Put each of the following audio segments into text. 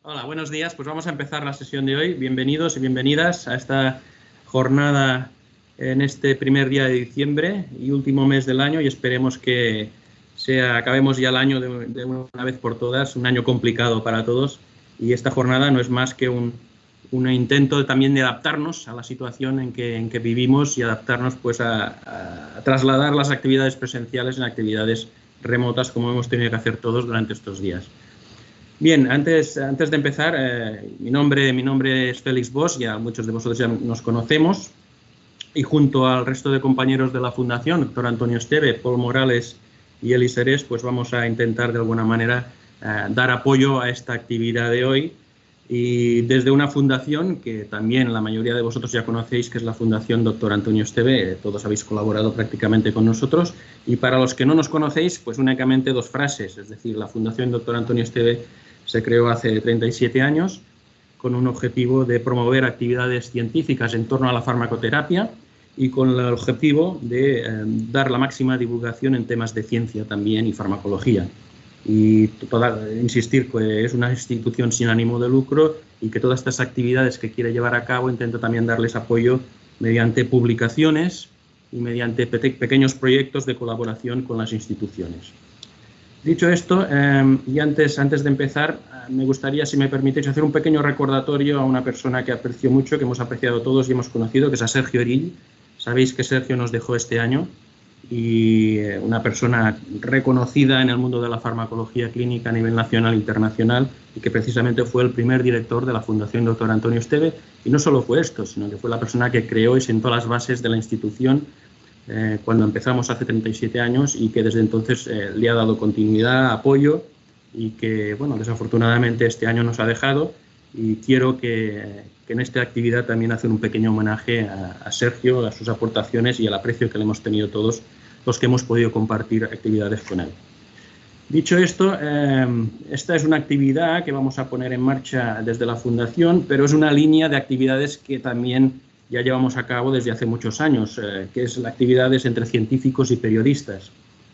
Hola, buenos días. Pues vamos a empezar la sesión de hoy. Bienvenidos y bienvenidas a esta jornada en este primer día de diciembre y último mes del año, y esperemos que acabemos ya el año de una vez por todas, un año complicado para todos, y esta jornada no es más que un intento también de adaptarnos a la situación en que vivimos y adaptarnos pues a trasladar las actividades presenciales en actividades remotas, como hemos tenido que hacer todos durante estos días. Bien, antes de empezar, mi nombre es Félix Bosch, ya muchos de vosotros ya nos conocemos, y junto al resto de compañeros de la Fundación, doctor Antonio Esteve, Paul Morales y Elis Serés, pues vamos a intentar de alguna manera dar apoyo a esta actividad de hoy, y desde una fundación que también la mayoría de vosotros ya conocéis, que es la Fundación Dr. Antonio Esteve. Todos habéis colaborado prácticamente con nosotros, y para los que no nos conocéis, pues únicamente dos frases. Es decir, la Fundación Dr. Antonio Esteve se creó hace 37 años con un objetivo de promover actividades científicas en torno a la farmacoterapia y con el objetivo de dar la máxima divulgación en temas de ciencia también y farmacología. Y insistir que es una institución sin ánimo de lucro y que todas estas actividades que quiere llevar a cabo intenta también darles apoyo mediante publicaciones y mediante pequeños proyectos de colaboración con las instituciones. Dicho esto, y antes de empezar, me gustaría, si me permitéis, hacer un pequeño recordatorio a una persona que aprecio mucho, que hemos apreciado todos y hemos conocido, que es a Sergio Erill. Sabéis que Sergio nos dejó este año, y una persona reconocida en el mundo de la farmacología clínica a nivel nacional e internacional, y que precisamente fue el primer director de la Fundación Dr. Antonio Esteve. Y no solo fue esto, sino que fue la persona que creó y sentó las bases de la institución cuando empezamos hace 37 años, y que desde entonces le ha dado continuidad, apoyo, y que, bueno, desafortunadamente este año nos ha dejado. Y quiero que en esta actividad también hacer un pequeño homenaje a Sergio, a sus aportaciones y al aprecio que le hemos tenido todos los que hemos podido compartir actividades con él. Dicho esto, esta es una actividad que vamos a poner en marcha desde la Fundación, pero es una línea de actividades que también ya llevamos a cabo desde hace muchos años, que es las actividades entre científicos y periodistas.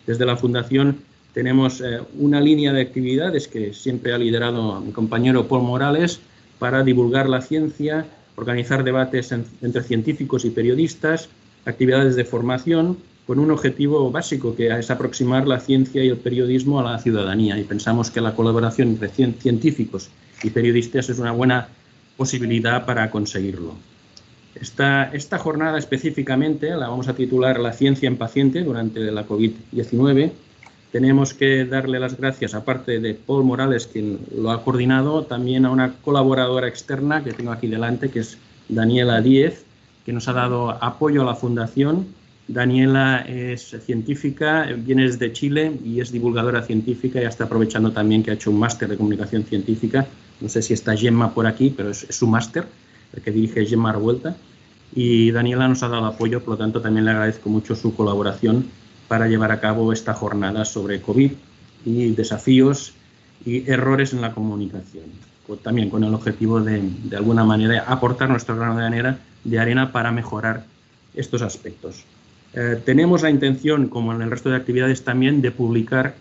Desde la Fundación tenemos una línea de actividades que siempre ha liderado mi compañero Paul Morales para divulgar la ciencia, organizar debates entre científicos y periodistas, actividades de formación, con un objetivo básico, que es aproximar la ciencia y el periodismo a la ciudadanía. Y pensamos que la colaboración entre científicos y periodistas es una buena posibilidad para conseguirlo. Esta jornada específicamente la vamos a titular La ciencia en paciente durante la COVID-19. Tenemos que darle las gracias, aparte de Paul Morales, quien lo ha coordinado, también a una colaboradora externa que tengo aquí delante, que es Daniela Díez, que nos ha dado apoyo a la Fundación. Daniela es científica, viene desde Chile y es divulgadora científica, y está aprovechando también que ha hecho un máster de comunicación científica. No sé si está Gemma por aquí, pero es su máster, el que dirige Gemma Arbuelta. Y Daniela nos ha dado apoyo, por lo tanto también le agradezco mucho su colaboración para llevar a cabo esta jornada sobre COVID y desafíos y errores en la comunicación, también con el objetivo de alguna manera aportar nuestro grano de arena para mejorar estos aspectos. Tenemos la intención, como en el resto de actividades también, de publicar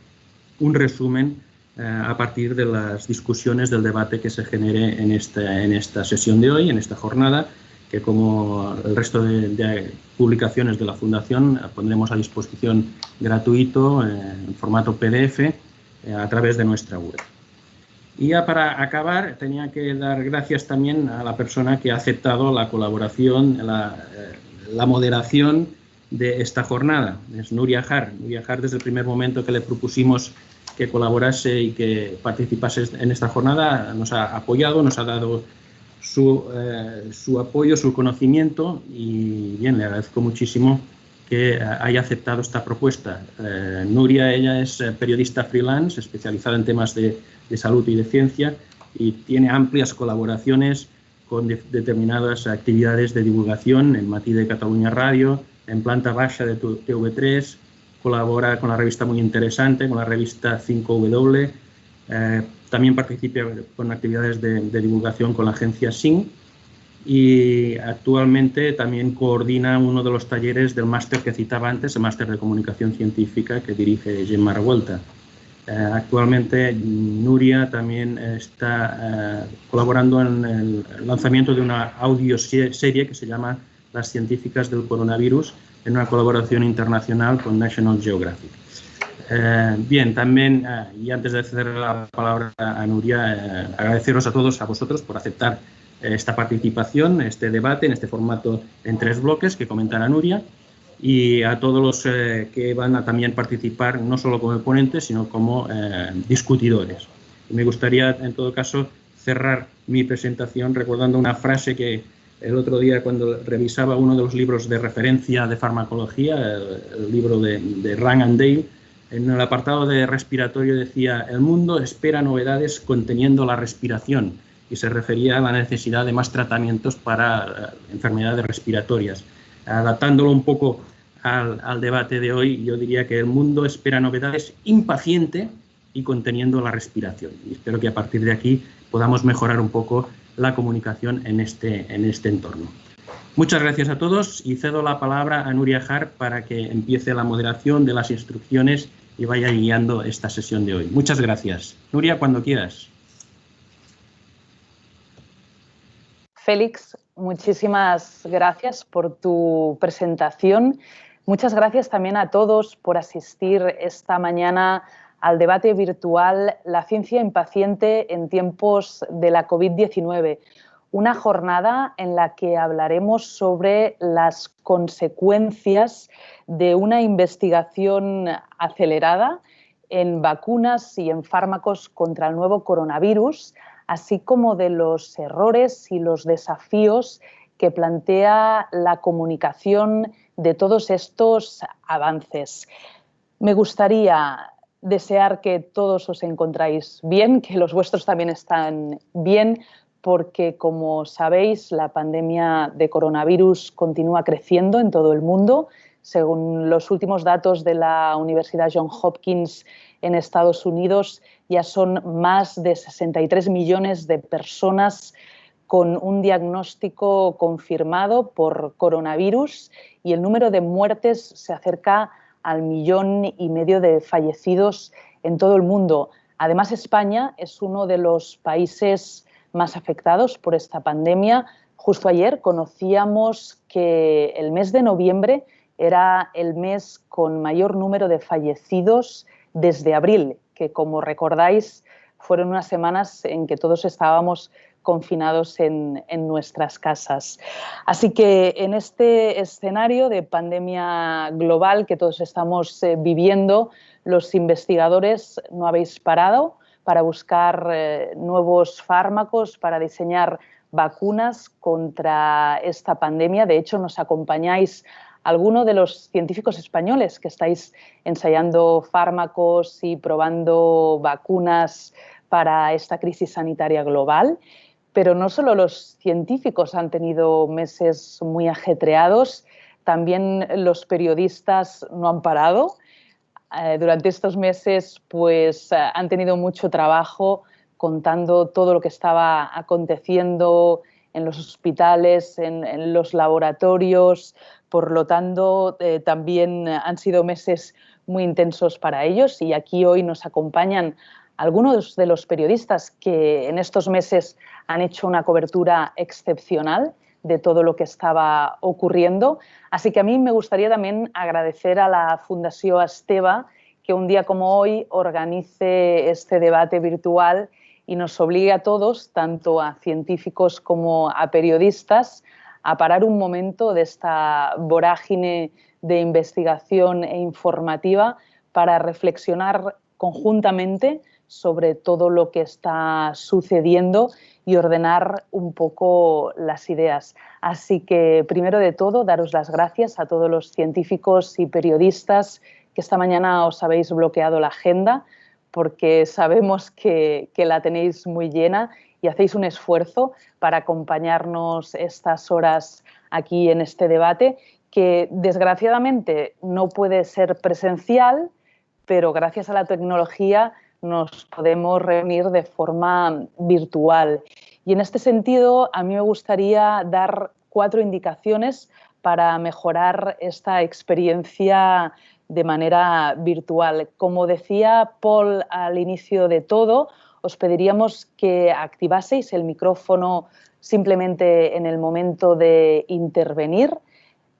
un resumen a partir de las discusiones del debate que se genere en esta sesión de hoy, en esta jornada, que como el resto de publicaciones de la Fundación pondremos a disposición gratuito en formato PDF a través de nuestra web. Y ya para acabar, tenía que dar gracias también a la persona que ha aceptado la colaboración, la moderación de esta jornada. Es Nuria Har. Nuria Har, desde el primer momento que le propusimos que colaborase y que participase en esta jornada, nos ha apoyado, nos ha dado su apoyo, su conocimiento, y bien, le agradezco muchísimo que haya aceptado esta propuesta. Nuria, ella es periodista freelance, especializada en temas de salud y de ciencia, y tiene amplias colaboraciones con determinadas actividades de divulgación en Matí de Catalunya Radio, en Planta Baixa de TV3, colabora con la revista Muy Interesante, con la revista 5W, también participa con actividades de divulgación con la agencia SIN, y actualmente también coordina uno de los talleres del máster que citaba antes, el máster de comunicación científica que dirige Gemma Arbuelta. Actualmente Nuria también está colaborando en el lanzamiento de una audioserie que se llama Las científicas del coronavirus, en una colaboración internacional con National Geographic. Bien, también, y antes de ceder la palabra a Nuria, agradeceros a todos, a vosotros, por aceptar esta participación, este debate, en este formato en 3 bloques que comentará Nuria, y a todos los que van a también participar, no solo como ponentes, sino como discutidores. Y me gustaría, en todo caso, cerrar mi presentación recordando una frase que el otro día, cuando revisaba uno de los libros de referencia de farmacología, el libro de Rand and Dale, en el apartado de respiratorio decía: el mundo espera novedades conteniendo la respiración, y se refería a la necesidad de más tratamientos para enfermedades respiratorias. Adaptándolo un poco al debate de hoy, yo diría que el mundo espera novedades impaciente y conteniendo la respiración. Y espero que a partir de aquí podamos mejorar un poco la comunicación en este entorno. Muchas gracias a todos y cedo la palabra a Nuria Har para que empiece la moderación de las instrucciones y vaya guiando esta sesión de hoy. Muchas gracias. Nuria, cuando quieras. Félix, muchísimas gracias por tu presentación. Muchas gracias también a todos por asistir esta mañana al debate virtual La ciencia impaciente en tiempos de la COVID-19, una jornada en la que hablaremos sobre las consecuencias de una investigación acelerada en vacunas y en fármacos contra el nuevo coronavirus, así como de los errores y los desafíos que plantea la comunicación de todos estos avances. Me gustaría desear que todos os encontráis bien, que los vuestros también están bien, porque, como sabéis, la pandemia de coronavirus continúa creciendo en todo el mundo. Según los últimos datos de la Universidad Johns Hopkins en Estados Unidos, ya son más de 63 millones de personas con un diagnóstico confirmado por coronavirus y el número de muertes se acerca al 1,5 millones de fallecidos en todo el mundo. Además, España es uno de los países más afectados por esta pandemia. Justo ayer conocíamos que el mes de noviembre era el mes con mayor número de fallecidos desde abril, que, como recordáis, fueron unas semanas en que todos estábamos confinados en nuestras casas. Así que en este escenario de pandemia global que todos estamos viviendo, los investigadores no habéis parado para buscar nuevos fármacos, para diseñar vacunas contra esta pandemia. De hecho, nos acompañáis algunos de los científicos españoles que estáis ensayando fármacos y probando vacunas para esta crisis sanitaria global. Pero no solo los científicos han tenido meses muy ajetreados, también los periodistas no han parado. Durante estos meses han tenido mucho trabajo contando todo lo que estaba aconteciendo en los hospitales, en los laboratorios. Por lo tanto, también han sido meses muy intensos para ellos, y aquí hoy nos acompañan algunos de los periodistas que en estos meses han hecho una cobertura excepcional de todo lo que estaba ocurriendo. Así que a mí me gustaría también agradecer a la Fundació Esteve que un día como hoy organice este debate virtual y nos obligue a todos, tanto a científicos como a periodistas, a parar un momento de esta vorágine de investigación e informativa para reflexionar conjuntamente sobre todo lo que está sucediendo y ordenar un poco las ideas. Así que, primero de todo, daros las gracias a todos los científicos y periodistas que esta mañana os habéis bloqueado la agenda, porque sabemos que la tenéis muy llena y hacéis un esfuerzo para acompañarnos estas horas aquí en este debate, que desgraciadamente no puede ser presencial, pero gracias a la tecnología nos podemos reunir de forma virtual. Y en este sentido, a mí me gustaría dar 4 indicaciones para mejorar esta experiencia de manera virtual. Como decía Paul al inicio de todo, os pediríamos que activaseis el micrófono simplemente en el momento de intervenir.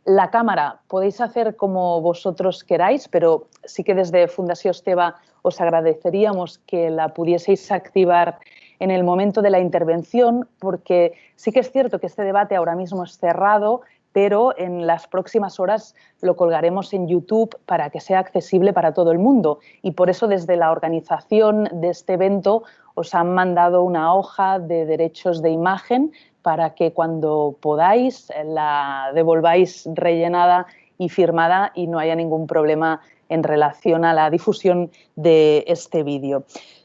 La cámara podéis hacer como vosotros queráis, pero sí que desde Fundació Esteve os agradeceríamos que la pudieseis activar en el momento de la intervención, porque sí que es cierto que este debate ahora mismo es cerrado, pero en las próximas horas lo colgaremos en YouTube para que sea accesible para todo el mundo. Y por eso desde la organización de este evento os han mandado una hoja de derechos de imagen para que cuando podáis la devolváis rellenada y firmada y no haya ningún problema en relación a la difusión de este vídeo.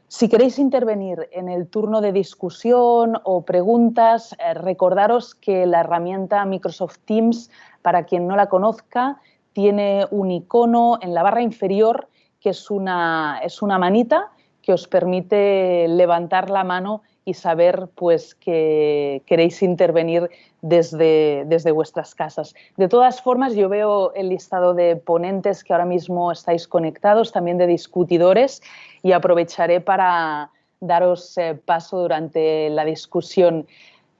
Si queréis intervenir en el turno de discusión o preguntas, recordaros que la herramienta Microsoft Teams, para quien no la conozca, tiene un icono en la barra inferior que es una manita que os permite levantar la mano y saber pues, que queréis intervenir desde vuestras casas. De todas formas, yo veo el listado de ponentes que ahora mismo estáis conectados, también de discutidores, y aprovecharé para daros paso durante la discusión.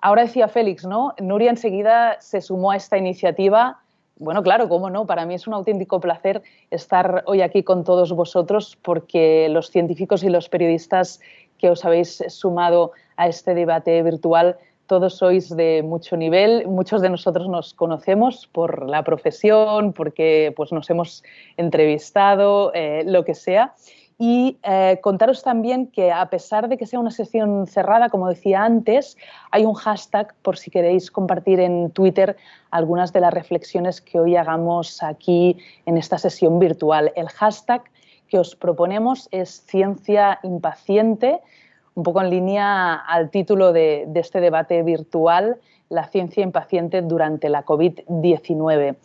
Ahora decía Félix, ¿no? Nuria enseguida se sumó a esta iniciativa. Bueno, claro, cómo no, para mí es un auténtico placer estar hoy aquí con todos vosotros porque los científicos y los periodistas que os habéis sumado a este debate virtual, todos sois de mucho nivel, muchos de nosotros nos conocemos por la profesión, porque pues, nos hemos entrevistado, lo que sea. Y contaros también que a pesar de que sea una sesión cerrada, como decía antes, hay un hashtag por si queréis compartir en Twitter algunas de las reflexiones que hoy hagamos aquí en esta sesión virtual. El hashtag que os proponemos es Ciencia Impaciente, un poco en línea al título de este debate virtual, la ciencia impaciente durante la COVID-19.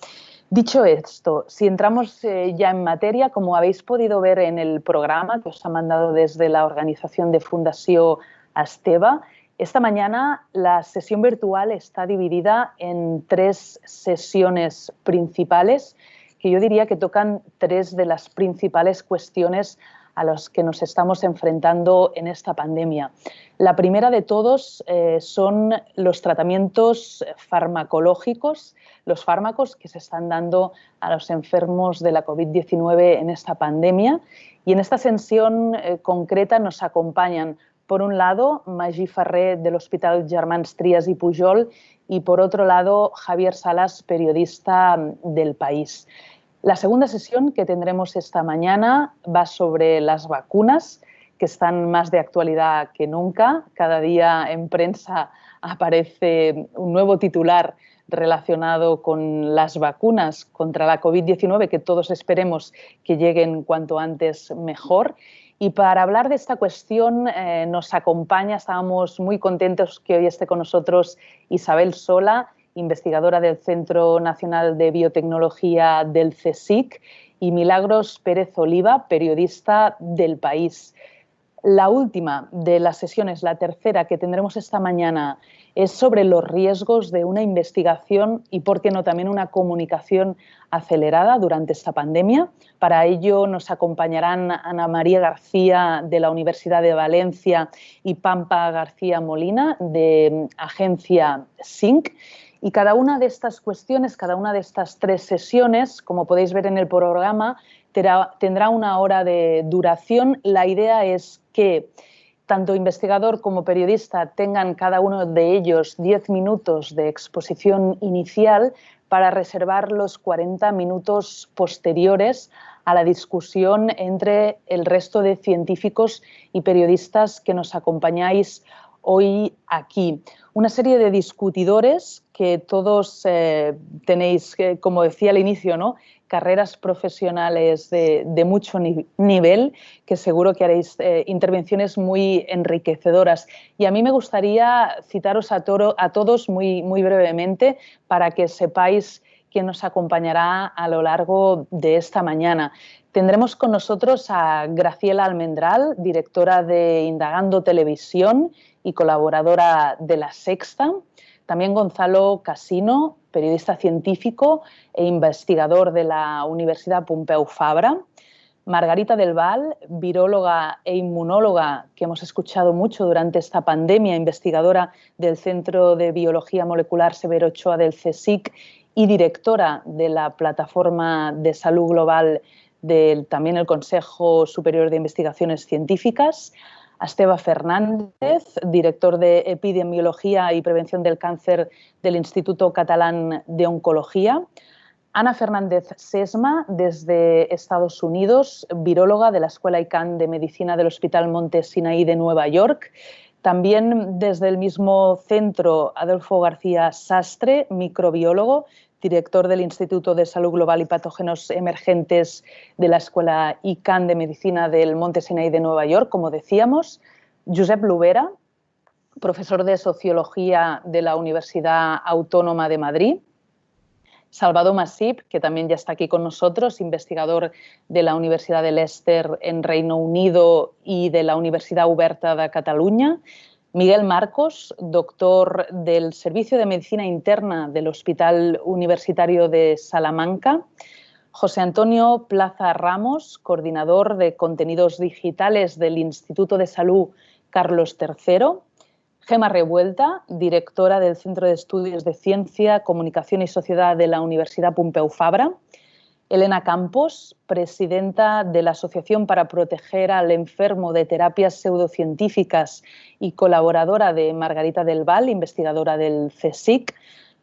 Dicho esto, si entramos ya en materia, como habéis podido ver en el programa que os ha mandado desde la organización de Fundació Esteve, esta mañana la sesión virtual está dividida en 3 sesiones principales que yo diría que tocan 3 de las principales cuestiones a las que nos estamos enfrentando en esta pandemia. La primera de todos son los tratamientos farmacológicos, los fármacos que se están dando a los enfermos de la COVID-19 en esta pandemia. Y en esta sesión concreta nos acompañan, por un lado, Magí Ferrer del Hospital Germans Trias y Pujol y, por otro lado, Javier Salas, periodista del País. La segunda sesión que tendremos esta mañana va sobre las vacunas, que están más de actualidad que nunca. Cada día en prensa aparece un nuevo titular relacionado con las vacunas contra la COVID-19, que todos esperemos que lleguen cuanto antes mejor. Y para hablar de esta cuestión nos acompaña, estábamos muy contentos que hoy esté con nosotros Isabel Sola, investigadora del Centro Nacional de Biotecnología del CSIC, y Milagros Pérez Oliva, periodista del País. La última de las sesiones, la tercera que tendremos esta mañana, es sobre los riesgos de una investigación y, por qué no, también una comunicación acelerada durante esta pandemia. Para ello nos acompañarán Ana María García de la Universidad de Valencia y Pampa García Molina de Agencia SINC. Y cada una de estas cuestiones, cada una de estas 3 sesiones, como podéis ver en el programa, tendrá una hora de duración. La idea es que tanto investigador como periodista tengan cada uno de ellos 10 minutos de exposición inicial para reservar los 40 minutos posteriores a la discusión entre el resto de científicos y periodistas que nos acompañáis hoy aquí. Una serie de discutidores que todos tenéis, como decía al inicio, ¿no?, carreras profesionales de mucho nivel, que seguro que haréis intervenciones muy enriquecedoras. Y a mí me gustaría citaros a todos muy, muy brevemente para que sepáis quién nos acompañará a lo largo de esta mañana. Tendremos con nosotros a Graciela Almendral, directora de Indagando Televisión y colaboradora de La Sexta. También Gonzalo Casino, periodista científico e investigador de la Universidad Pompeu Fabra. Margarita del Val, viróloga e inmunóloga, que hemos escuchado mucho durante esta pandemia, investigadora del Centro de Biología Molecular Severo Ochoa del CSIC y directora de la Plataforma de Salud Global también el Consejo Superior de Investigaciones Científicas. A Esteve Fernández, director de Epidemiología y Prevención del Cáncer del Instituto Catalán de Oncología. Ana Fernández Sesma, desde Estados Unidos, viróloga de la Escuela Icahn de Medicina del Hospital Monte Sinaí de Nueva York. También desde el mismo centro, Adolfo García Sastre, microbiólogo, director del Instituto de Salud Global y Patógenos Emergentes de la Escuela Icahn de Medicina del Monte Sinaí de Nueva York, como decíamos. Josep Lubera, profesor de Sociología de la Universidad Autónoma de Madrid. Salvador Masip, que también ya está aquí con nosotros, investigador de la Universidad de Leicester en Reino Unido y de la Universidad Oberta de Cataluña. Miguel Marcos, doctor del Servicio de Medicina Interna del Hospital Universitario de Salamanca. José Antonio Plaza Ramos, coordinador de contenidos digitales del Instituto de Salud Carlos III. Gemma Revuelta, directora del Centro de Estudios de Ciencia, Comunicación y Sociedad de la Universidad Pompeu Fabra. Elena Campos, presidenta de la Asociación para Proteger al Enfermo de Terapias Pseudocientíficas y colaboradora de Margarita del Val, investigadora del CSIC.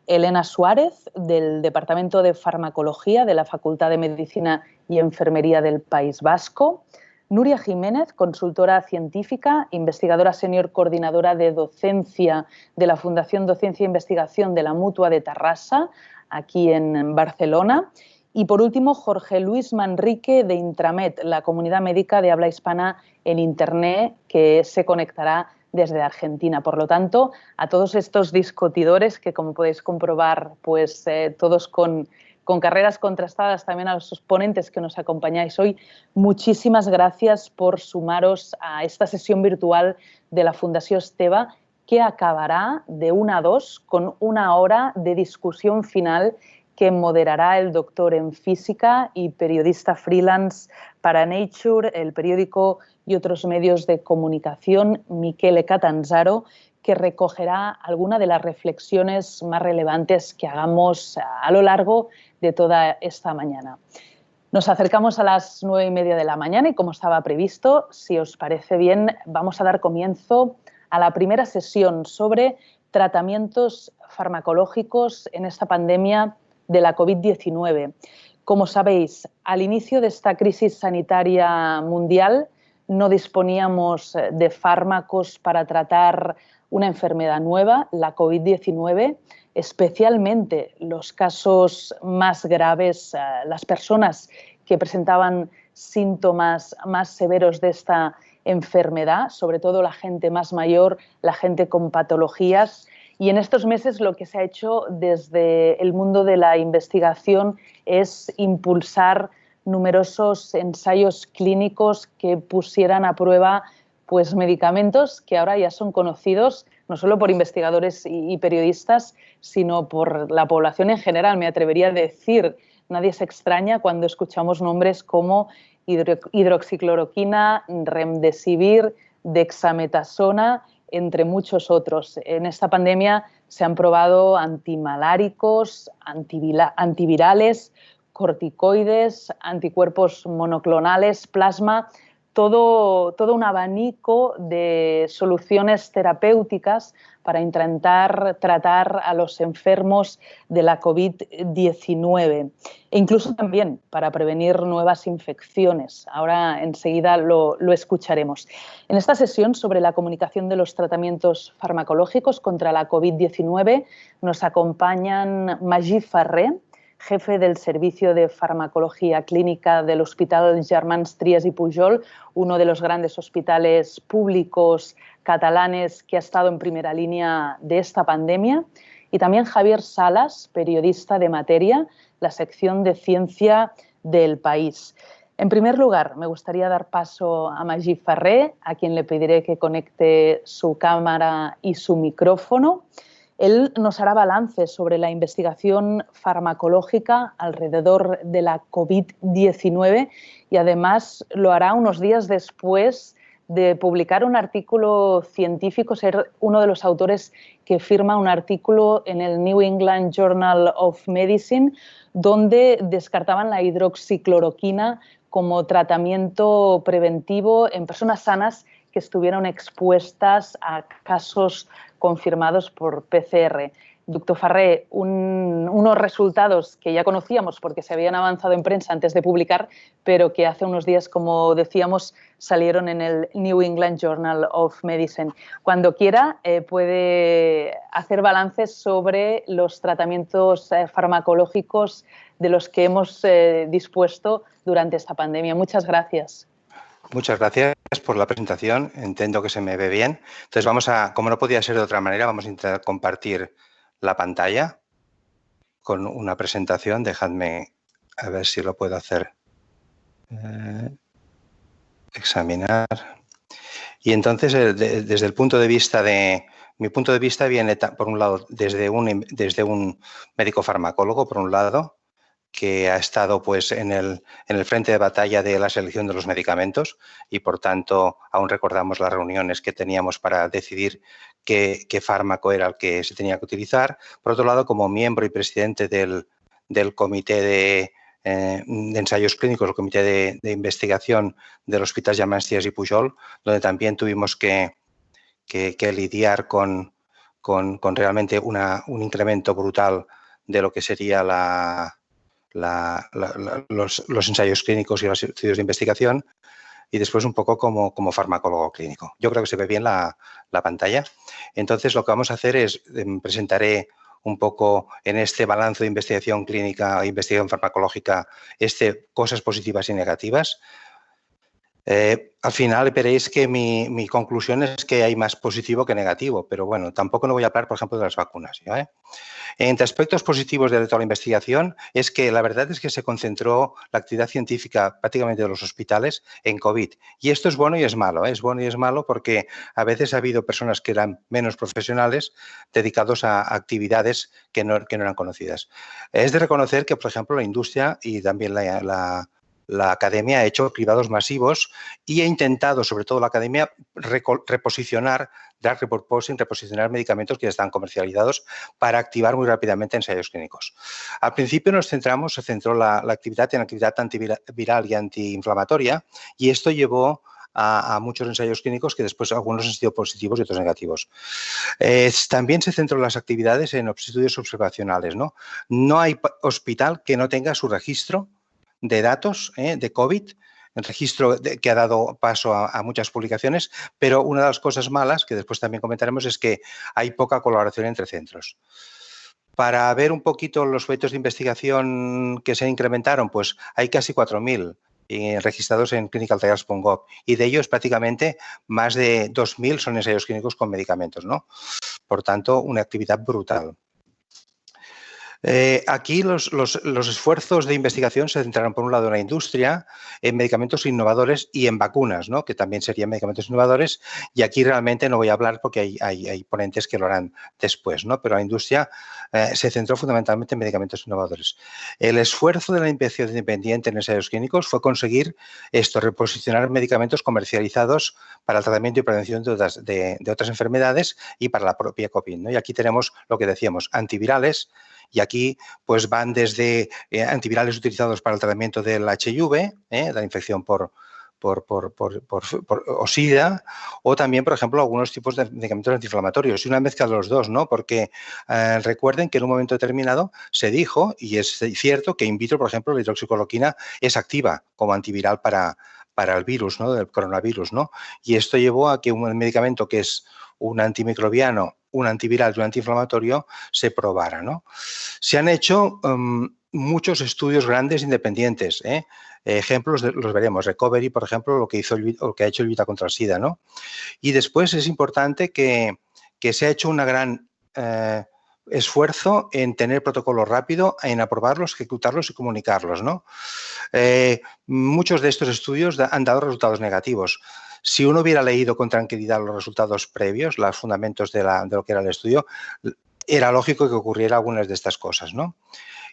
Elena Suárez, del Departamento de Farmacología de la Facultad de Medicina y Enfermería del País Vasco. Nuria Jiménez, consultora científica, investigadora senior coordinadora de docencia de la Fundación Docencia e Investigación de la Mutua de Tarrasa, aquí en Barcelona. Y por último, Jorge Luis Manrique de Intramed, la comunidad médica de habla hispana en Internet, que se conectará desde Argentina. Por lo tanto, a todos estos discutidores que, como podéis comprobar, pues todos con carreras contrastadas, también a los ponentes que nos acompañáis hoy, muchísimas gracias por sumaros a esta sesión virtual de la Fundació Esteve, que acabará de 1 a 2 con 1 hora de discusión final que moderará el doctor en física y periodista freelance para Nature, el periódico y otros medios de comunicación, Michele Catanzaro, que recogerá algunas de las reflexiones más relevantes que hagamos a lo largo de toda esta mañana. Nos acercamos a las 9:30 de la mañana y, como estaba previsto, si os parece bien, vamos a dar comienzo a la primera sesión sobre tratamientos farmacológicos en esta pandemia de la COVID-19. Como sabéis, al inicio de esta crisis sanitaria mundial no disponíamos de fármacos para tratar una enfermedad nueva, la COVID-19, especialmente los casos más graves, las personas que presentaban síntomas más severos de esta enfermedad, sobre todo la gente más mayor, la gente con patologías. Y en estos meses lo que se ha hecho desde el mundo de la investigación es impulsar numerosos ensayos clínicos que pusieran a prueba pues, medicamentos que ahora ya son conocidos no solo por investigadores y periodistas, sino por la población en general. Me atrevería a decir, nadie se extraña cuando escuchamos nombres como hidroxicloroquina, remdesivir, dexametasona, entre muchos otros. En esta pandemia se han probado antimaláricos, antivirales, corticoides, anticuerpos monoclonales, plasma, todo un abanico de soluciones terapéuticas para intentar tratar a los enfermos de la COVID-19 e incluso también para prevenir nuevas infecciones. Ahora enseguida lo escucharemos. En esta sesión sobre la comunicación de los tratamientos farmacológicos contra la COVID-19 nos acompañan Magí Ferrer, jefe del Servicio de Farmacología Clínica del Hospital Germans Trias y Pujol, uno de los grandes hospitales públicos catalanes que ha estado en primera línea de esta pandemia, y también Javier Salas, periodista de Materia, la sección de ciencia del País. En primer lugar, me gustaría dar paso a Magí Ferrer, a quien le pediré que conecte su cámara y su micrófono. Él nos hará balance sobre la investigación farmacológica alrededor de la COVID-19 y además lo hará unos días después de publicar un artículo científico, ser uno de los autores que firma un artículo en el New England Journal of Medicine donde descartaban la hidroxicloroquina como tratamiento preventivo en personas sanas que estuvieron expuestas a casos confirmados por PCR. Doctor Farré, unos resultados que ya conocíamos porque se habían avanzado en prensa antes de publicar, pero que hace unos días, como decíamos, salieron en el New England Journal of Medicine. Cuando quiera puede hacer balances sobre los tratamientos farmacológicos de los que hemos dispuesto durante esta pandemia. Muchas gracias. Muchas gracias por la presentación. Entiendo que se me ve bien. Entonces vamos a, como no podía ser de otra manera, vamos a intentar compartir la pantalla con una presentación. Dejadme a ver si lo puedo hacer. Examinar. Y entonces, desde el punto de vista de... Mi punto de vista viene, por un lado, desde un médico farmacólogo, por un lado, que ha estado pues, en el frente de batalla de la selección de los medicamentos y, por tanto, aún recordamos las reuniones que teníamos para decidir qué fármaco era el que se tenía que utilizar. Por otro lado, como miembro y presidente del comité de ensayos clínicos, el comité de investigación del Hospital Llamansies y Pujol, donde también tuvimos que lidiar con realmente un incremento brutal de lo que sería los ensayos clínicos y los estudios de investigación, y después un poco como farmacólogo clínico. Yo creo que se ve bien la pantalla. Entonces, lo que vamos a hacer es, presentaré un poco en este balance de investigación clínica e investigación farmacológica cosas positivas y negativas. Al final veréis que mi conclusión es que hay más positivo que negativo, pero bueno, tampoco no voy a hablar, por ejemplo, de las vacunas. Entre aspectos positivos de toda la investigación es que la verdad es que se concentró la actividad científica prácticamente de los hospitales en COVID. Y esto es bueno y es malo. Es bueno y es malo porque a veces ha habido personas que eran menos profesionales dedicados a actividades que no eran conocidas. Es de reconocer que, por ejemplo, la industria y también la academia ha hecho cribados masivos y ha intentado, sobre todo la academia, reposicionar, dar repurposing, reposicionar medicamentos que ya están comercializados para activar muy rápidamente ensayos clínicos. Al principio se centró la actividad en actividad antiviral y antiinflamatoria, y esto llevó a muchos ensayos clínicos que después algunos han sido positivos y otros negativos. También se centró las actividades en estudios observacionales. No hay hospital que no tenga su registro de datos de COVID, el registro que ha dado paso a muchas publicaciones, pero una de las cosas malas, que después también comentaremos, es que hay poca colaboración entre centros. Para ver un poquito los proyectos de investigación que se incrementaron, pues hay casi 4.000 registrados en clinicaltrials.gov y de ellos prácticamente más de 2.000 son ensayos clínicos con medicamentos, Por tanto, una actividad brutal. Aquí los esfuerzos de investigación se centraron, por un lado, en la industria, en medicamentos innovadores y en vacunas, que también serían medicamentos innovadores, y aquí realmente no voy a hablar porque hay ponentes que lo harán después, pero la industria se centró fundamentalmente en medicamentos innovadores. El esfuerzo de la investigación independiente en ensayos clínicos fue conseguir reposicionar medicamentos comercializados para el tratamiento y prevención de otras enfermedades y para la propia COVID, Y aquí tenemos lo que decíamos, antivirales. Y aquí pues van desde antivirales utilizados para el tratamiento del HIV, la infección por SIDA, o también, por ejemplo, algunos tipos de medicamentos antiinflamatorios. Y una mezcla de los dos, Porque recuerden que en un momento determinado se dijo, y es cierto, que in vitro, por ejemplo, la hidroxicloroquina es activa como antiviral para el virus, del coronavirus, Y esto llevó a que un medicamento que es un antimicrobiano, un antiviral y un antiinflamatorio se probara, Se han hecho muchos estudios grandes independientes, ejemplos los veremos. Recovery, por ejemplo, lo que ha hecho el Vita contra el SIDA, Y después es importante que se ha hecho una gran esfuerzo en tener protocolo rápido, en aprobarlos, ejecutarlos y comunicarlos, Muchos de estos estudios han dado resultados negativos. Si uno hubiera leído con tranquilidad los resultados previos, los fundamentos de lo que era el estudio, era lógico que ocurriera algunas de estas cosas, ¿no?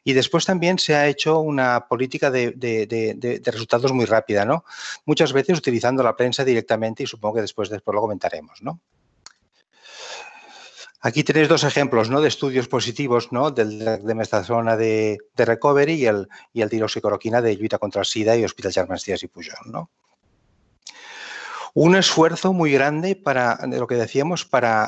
Y después también se ha hecho una política de resultados muy rápida, ¿no? Muchas veces utilizando la prensa directamente y supongo que después lo comentaremos, ¿no? Aquí tenéis dos ejemplos, ¿no?, de estudios positivos, ¿no?, de dexametasona de recovery y el tiroxicloroquina de lluita contra el SIDA y Hospital Germans Trias y Pujol, ¿no? Un esfuerzo muy grande de lo que decíamos, para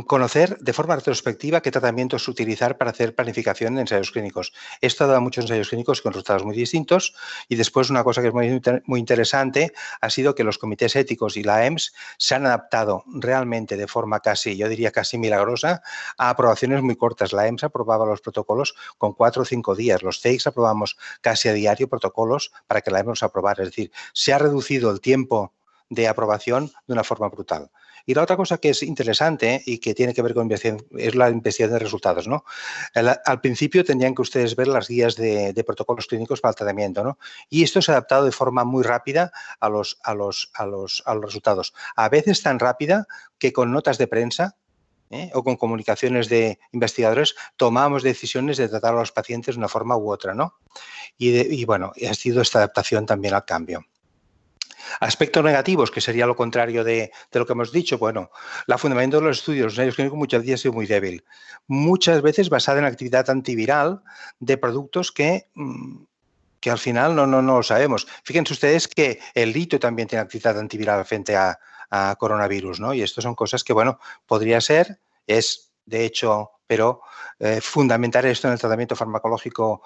conocer de forma retrospectiva qué tratamientos utilizar para hacer planificación en ensayos clínicos. Esto ha dado muchos ensayos clínicos con resultados muy distintos y después una cosa que es muy interesante ha sido que los comités éticos y la EMS se han adaptado realmente de forma yo diría casi milagrosa a aprobaciones muy cortas. La EMS aprobaba los protocolos con 4 o 5 días. Los CEICs aprobamos casi a diario protocolos para que la EMS los aprobara. Es decir, se ha reducido el tiempo de aprobación de una forma brutal. Y la otra cosa que es interesante y que tiene que ver con investigación es la investigación de resultados, ¿no? Al principio tendrían que ustedes ver las guías de protocolos clínicos para el tratamiento, ¿no? Y esto se ha adaptado de forma muy rápida a los resultados. A veces tan rápida que con notas de prensa o con comunicaciones de investigadores tomamos decisiones de tratar a los pacientes de una forma u otra, ¿no? Y bueno, ha sido esta adaptación también al cambio. Aspectos negativos, que sería lo contrario de lo que hemos dicho. Bueno, la fundamentación de los estudios de los ensayos clínicos muchas veces ha sido muy débil. Muchas veces basada en actividad antiviral de productos que al final no lo sabemos. Fíjense ustedes que el litio también tiene actividad antiviral frente a coronavirus, ¿no? Y esto son cosas que, bueno, podría ser, es de hecho, pero fundamentar esto en el tratamiento farmacológico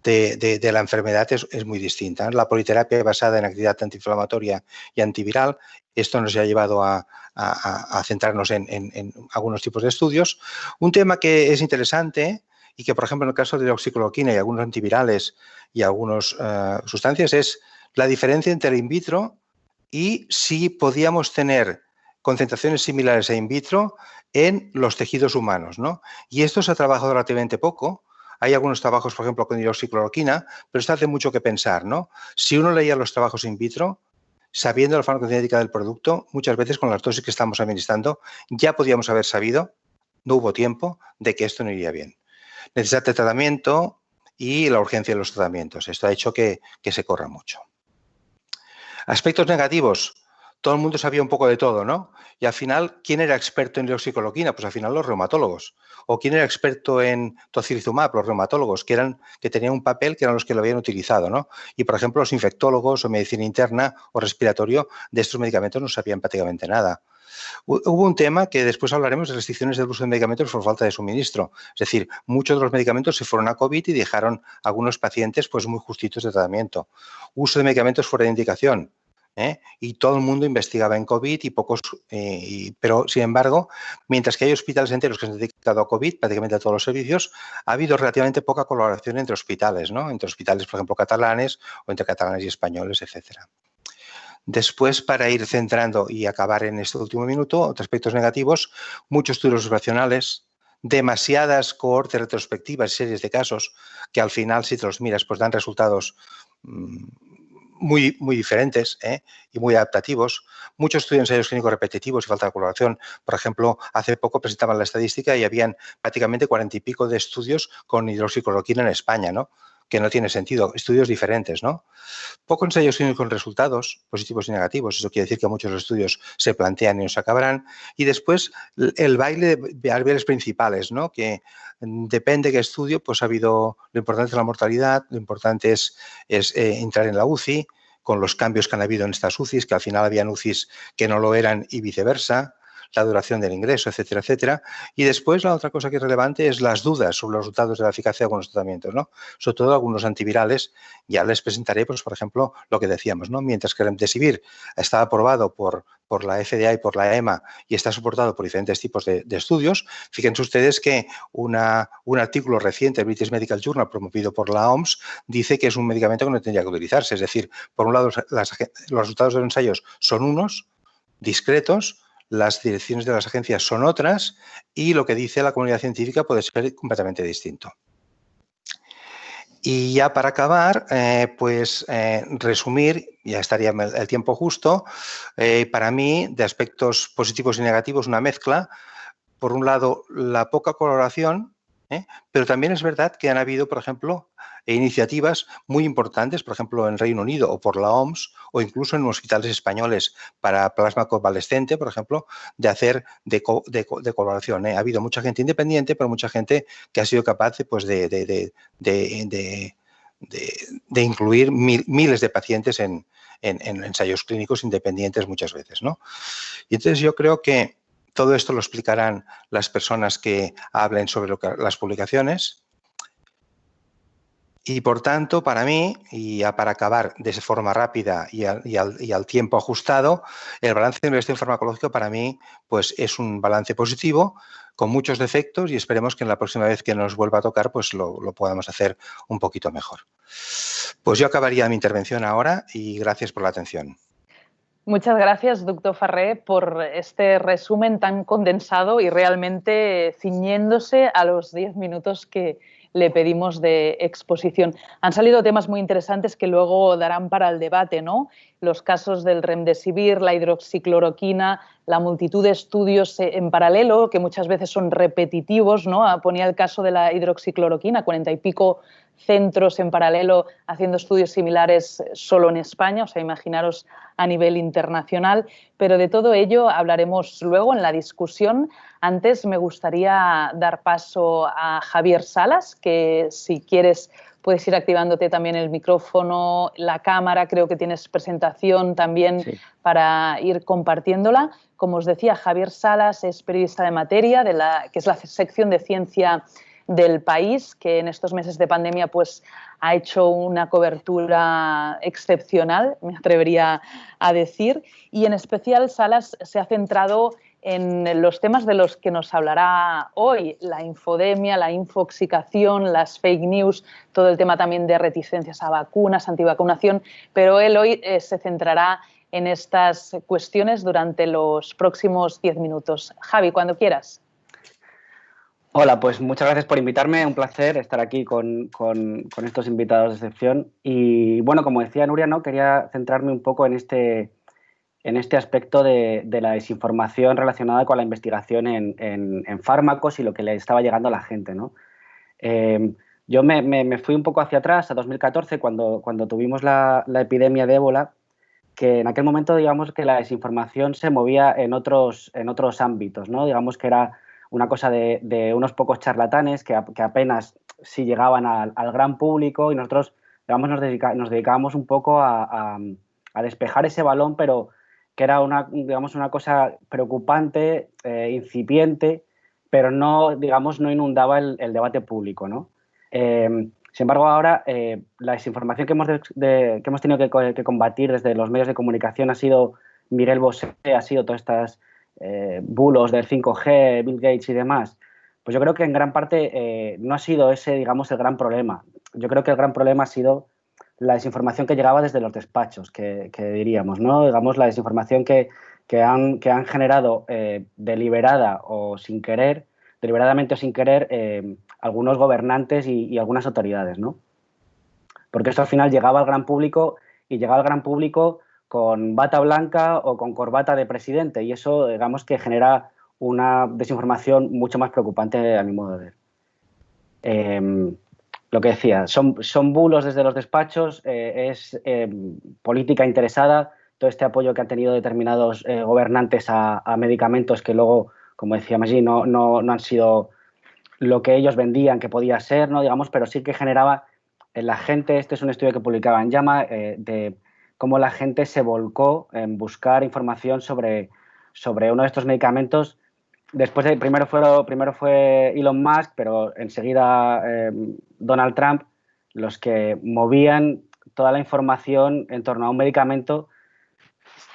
de la enfermedad es muy distinta. La politerapia basada en actividad antiinflamatoria y antiviral, esto nos ha llevado a centrarnos en algunos tipos de estudios. Un tema que es interesante y que, por ejemplo, en el caso de la hidroxicloroquina y algunos antivirales y algunas sustancias, es la diferencia entre el in vitro y si podíamos tener concentraciones similares a in vitro en los tejidos humanos, ¿no? Y esto se ha trabajado relativamente poco. Hay algunos trabajos, por ejemplo, con hidroxicloroquina, pero esto hace mucho que pensar, ¿no? Si uno leía los trabajos in vitro, sabiendo la farmacocinética del producto, muchas veces con las dosis que estamos administrando, ya podíamos haber sabido, no hubo tiempo, de que esto no iría bien. Necesidad de tratamiento y la urgencia de los tratamientos. Esto ha hecho que se corra mucho. Aspectos negativos. Todo el mundo sabía un poco de todo, ¿no? Y al final, ¿quién era experto en hidroxicloroquina? Pues al final los reumatólogos. ¿O quién era experto en tocilizumab? Los reumatólogos, que tenían un papel que eran los que lo habían utilizado, ¿no? Y, por ejemplo, los infectólogos o medicina interna o respiratorio de estos medicamentos no sabían prácticamente nada. Hubo un tema que después hablaremos de restricciones del uso de medicamentos por falta de suministro. Es decir, muchos de los medicamentos se fueron a COVID y dejaron a algunos pacientes pues muy justitos de tratamiento. Uso de medicamentos fuera de indicación. Y todo el mundo investigaba en COVID y pocos, pero sin embargo, mientras que hay hospitales enteros que se han dedicado a COVID, prácticamente a todos los servicios, ha habido relativamente poca colaboración entre hospitales, ¿no? Entre hospitales, por ejemplo, catalanes o entre catalanes y españoles, etcétera. Después, para ir centrando y acabar en este último minuto, otros aspectos negativos, muchos estudios observacionales, demasiadas cohortes retrospectivas y series de casos que al final, si te los miras, pues dan resultados muy diferentes y muy adaptativos. Muchos estudios de ensayos clínicos repetitivos y falta de colaboración. Por ejemplo, hace poco presentaban la estadística y habían prácticamente 40 y pico de estudios con hidroxicloroquina en España, ¿no? Que no tiene sentido. Estudios diferentes, ¿no? Pocos ensayos clínicos con resultados positivos y negativos. Eso quiere decir que muchos estudios se plantean y no se acabarán. Y después el baile de variables principales, ¿no? Que depende de qué estudio, pues ha habido, lo importante es la mortalidad, lo importante es entrar en la UCI, con los cambios que han habido en estas UCIs, que al final habían UCIs que no lo eran y viceversa, la duración del ingreso, etcétera, etcétera. Y después la otra cosa que es relevante es las dudas sobre los resultados de la eficacia de algunos tratamientos, ¿no? Sobre todo algunos antivirales. Ya les presentaré, pues, por ejemplo, lo que decíamos, ¿no? Mientras que el remdesivir está aprobado por la FDA y por la EMA y está soportado por diferentes tipos de estudios, fíjense ustedes que un artículo reciente del British Medical Journal promovido por la OMS dice que es un medicamento que no tendría que utilizarse. Es decir, por un lado, los resultados de los ensayos son unos, discretos, las direcciones de las agencias son otras y lo que dice la comunidad científica puede ser completamente distinto. Y ya para acabar, resumir, ya estaría el tiempo justo, para mí, de aspectos positivos y negativos, una mezcla. Por un lado, la poca colaboración, pero también es verdad que han habido, por ejemplo, iniciativas muy importantes, por ejemplo, en Reino Unido o por la OMS, o incluso en hospitales españoles para plasma convalescente, por ejemplo, de hacer de colaboración. Ha habido mucha gente independiente, pero mucha gente que ha sido capaz de incluir miles de pacientes en ensayos clínicos independientes muchas veces, ¿no? Y entonces yo creo que todo esto lo explicarán las personas que hablen sobre las publicaciones. Y, por tanto, para mí, y ya para acabar de forma rápida y al tiempo ajustado, el balance de investigación farmacológica para mí pues, es un balance positivo, con muchos defectos, y esperemos que en la próxima vez que nos vuelva a tocar pues lo podamos hacer un poquito mejor. Pues yo acabaría mi intervención ahora y gracias por la atención. Muchas gracias, doctor Farré, por este resumen tan condensado y realmente ciñéndose a los 10 minutos que le pedimos de exposición. Han salido temas muy interesantes que luego darán para el debate, ¿no? Los casos del remdesivir, la hidroxicloroquina, la multitud de estudios en paralelo, que muchas veces son repetitivos, ¿no? Ponía el caso de la hidroxicloroquina, 40 y pico centros en paralelo haciendo estudios similares solo en España, o sea, imaginaros a nivel internacional, pero de todo ello hablaremos luego en la discusión. Antes me gustaría dar paso a Javier Salas, que si quieres puedes ir activándote también el micrófono, la cámara, creo que tienes presentación también para ir compartiéndola. Como os decía, Javier Salas es periodista de materia, que es la sección de ciencia del País, que en estos meses de pandemia pues, ha hecho una cobertura excepcional, me atrevería a decir, y en especial Salas se ha centrado en los temas de los que nos hablará hoy, la infodemia, la infoxicación, las fake news, todo el tema también de reticencias a vacunas, antivacunación, pero él hoy se centrará en estas cuestiones durante los próximos 10 minutos. Javi, cuando quieras. Hola, pues muchas gracias por invitarme, un placer estar aquí con estos invitados de excepción. Y bueno, como decía Nuria, ¿no? Quería centrarme un poco en este aspecto de la desinformación relacionada con la investigación en fármacos y lo que le estaba llegando a la gente, ¿no? Yo me fui un poco hacia atrás, a 2014, cuando tuvimos la epidemia de ébola, que en aquel momento, digamos, que la desinformación se movía en otros ámbitos, ¿no? Digamos que era una cosa de unos pocos charlatanes que apenas sí llegaban al gran público, y nosotros, digamos, nos dedicábamos un poco a despejar ese balón, pero que era una cosa preocupante, incipiente, pero no, digamos, no inundaba el debate público, ¿no? Sin embargo, ahora la desinformación que hemos tenido que combatir desde los medios de comunicación ha sido Miguel Bosé, ha sido todas estas bulos del 5G, Bill Gates y demás. Pues yo creo que en gran parte no ha sido ese, digamos, el gran problema. Yo creo que el gran problema ha sido la desinformación que llegaba desde los despachos, que diríamos, ¿no? Digamos, la desinformación que han generado deliberadamente o sin querer, algunos gobernantes y algunas autoridades, ¿no? Porque esto al final llegaba al gran público con bata blanca o con corbata de presidente, y eso, digamos, que genera una desinformación mucho más preocupante a mi modo de ver. Lo que decía, son bulos desde los despachos, es política interesada, todo este apoyo que han tenido determinados gobernantes a medicamentos que luego, como decía Magí, no han sido lo que ellos vendían que podía ser, ¿no? Digamos, pero sí que generaba en la gente. Este es un estudio que publicaba en JAMA, de cómo la gente se volcó en buscar información sobre uno de estos medicamentos. Después primero fue Elon Musk, pero enseguida Donald Trump, los que movían toda la información en torno a un medicamento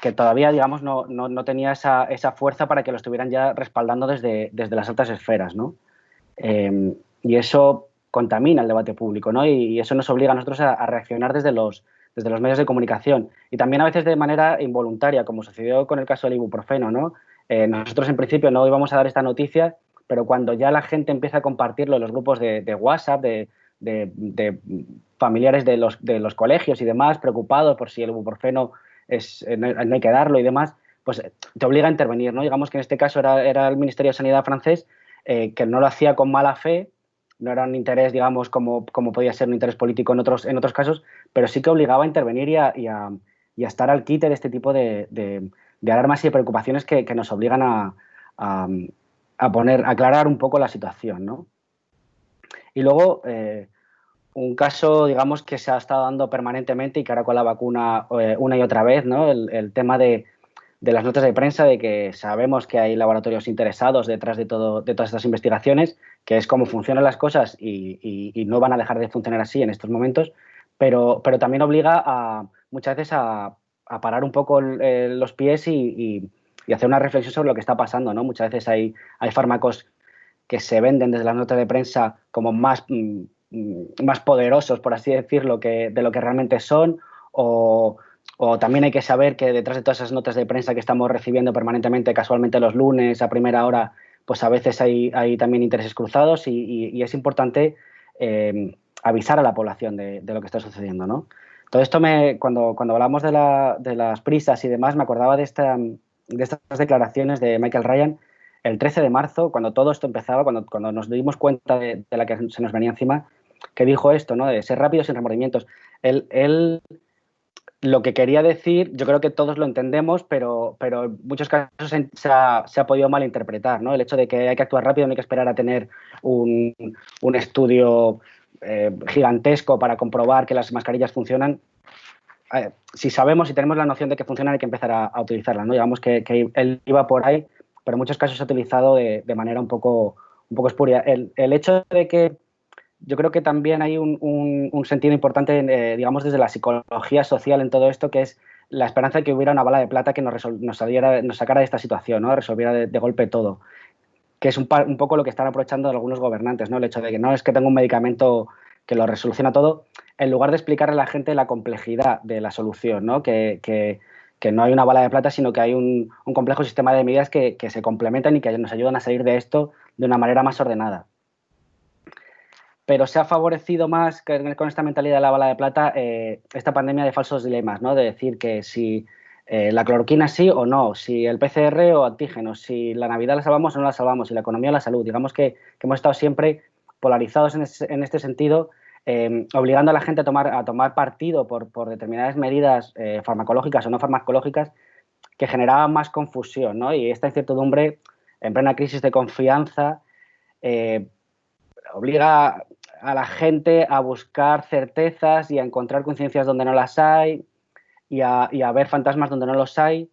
que todavía, digamos, no tenía esa fuerza para que lo estuvieran ya respaldando desde las altas esferas, ¿no? Y eso contamina el debate público, ¿no? Y eso nos obliga a nosotros a reaccionar desde los medios de comunicación, y también a veces de manera involuntaria, como sucedió con el caso del ibuprofeno, ¿no? Nosotros en principio no íbamos a dar esta noticia, pero cuando ya la gente empieza a compartirlo en los grupos de WhatsApp, de de familiares de los colegios y demás, preocupados por si el ibuprofeno no hay que darlo y demás, pues te obliga a intervenir, ¿no? Digamos que en este caso era el Ministerio de Sanidad francés, que no lo hacía con mala fe, no era un interés, digamos, como podía ser un interés político en otros casos, pero sí que obligaba a intervenir y a estar al quite de este tipo de alarmas y de preocupaciones que nos obligan a aclarar un poco la situación, ¿no? Y luego, un caso, digamos, que se ha estado dando permanentemente y que ahora con la vacuna una y otra vez, ¿no? El tema de las notas de prensa, de que sabemos que hay laboratorios interesados detrás de todas estas investigaciones, que es cómo funcionan las cosas y no van a dejar de funcionar así en estos momentos, pero también obliga muchas veces a parar un poco los pies y hacer una reflexión sobre lo que está pasando, ¿no? Muchas veces hay fármacos que se venden desde las notas de prensa como más poderosos, por así decirlo, de lo que realmente son, o también hay que saber que detrás de todas esas notas de prensa que estamos recibiendo permanentemente, casualmente los lunes a primera hora, pues a veces hay también intereses cruzados y es importante avisar a la población de lo que está sucediendo, ¿no? Todo esto, cuando hablamos de las prisas y demás, me acordaba de estas declaraciones de Michael Ryan el 13 de marzo, cuando todo esto empezaba, cuando nos dimos cuenta de la que se nos venía encima, que dijo esto, ¿no? De ser rápido sin remordimientos. Él lo que quería decir, yo creo que todos lo entendemos, pero en muchos casos se ha podido malinterpretar, ¿no? El hecho de que hay que actuar rápido, no hay que esperar a tener un estudio gigantesco para comprobar que las mascarillas funcionan. Si sabemos y tenemos la noción de que funcionan, hay que empezar a utilizarlas, ¿no? Digamos que él iba por ahí, pero en muchos casos se ha utilizado de manera un poco espuria. El hecho de que yo creo que también hay un sentido importante, digamos, desde la psicología social en todo esto, que es la esperanza de que hubiera una bala de plata que nos sacara de esta situación, ¿no? Resolviera de golpe todo. Que es un poco lo que están aprovechando algunos gobernantes, ¿no? El hecho de que no es que tenga un medicamento que lo resoluciona todo, en lugar de explicarle a la gente la complejidad de la solución, ¿no? Que no hay una bala de plata, sino que hay un complejo sistema de medidas que se complementan y que nos ayudan a salir de esto de una manera más ordenada. Pero se ha favorecido más con esta mentalidad de la bala de plata esta pandemia de falsos dilemas, ¿no? De decir que si la cloroquina sí o no, si el PCR o antígenos, si la Navidad la salvamos o no la salvamos, si la economía o la salud. Digamos que hemos estado siempre polarizados en este sentido, obligando a la gente a tomar partido por determinadas medidas farmacológicas o no farmacológicas que generaban más confusión, ¿no? Y esta incertidumbre, en plena crisis de confianza, obliga a la gente a buscar certezas y a encontrar coincidencias donde no las hay y a ver fantasmas donde no los hay.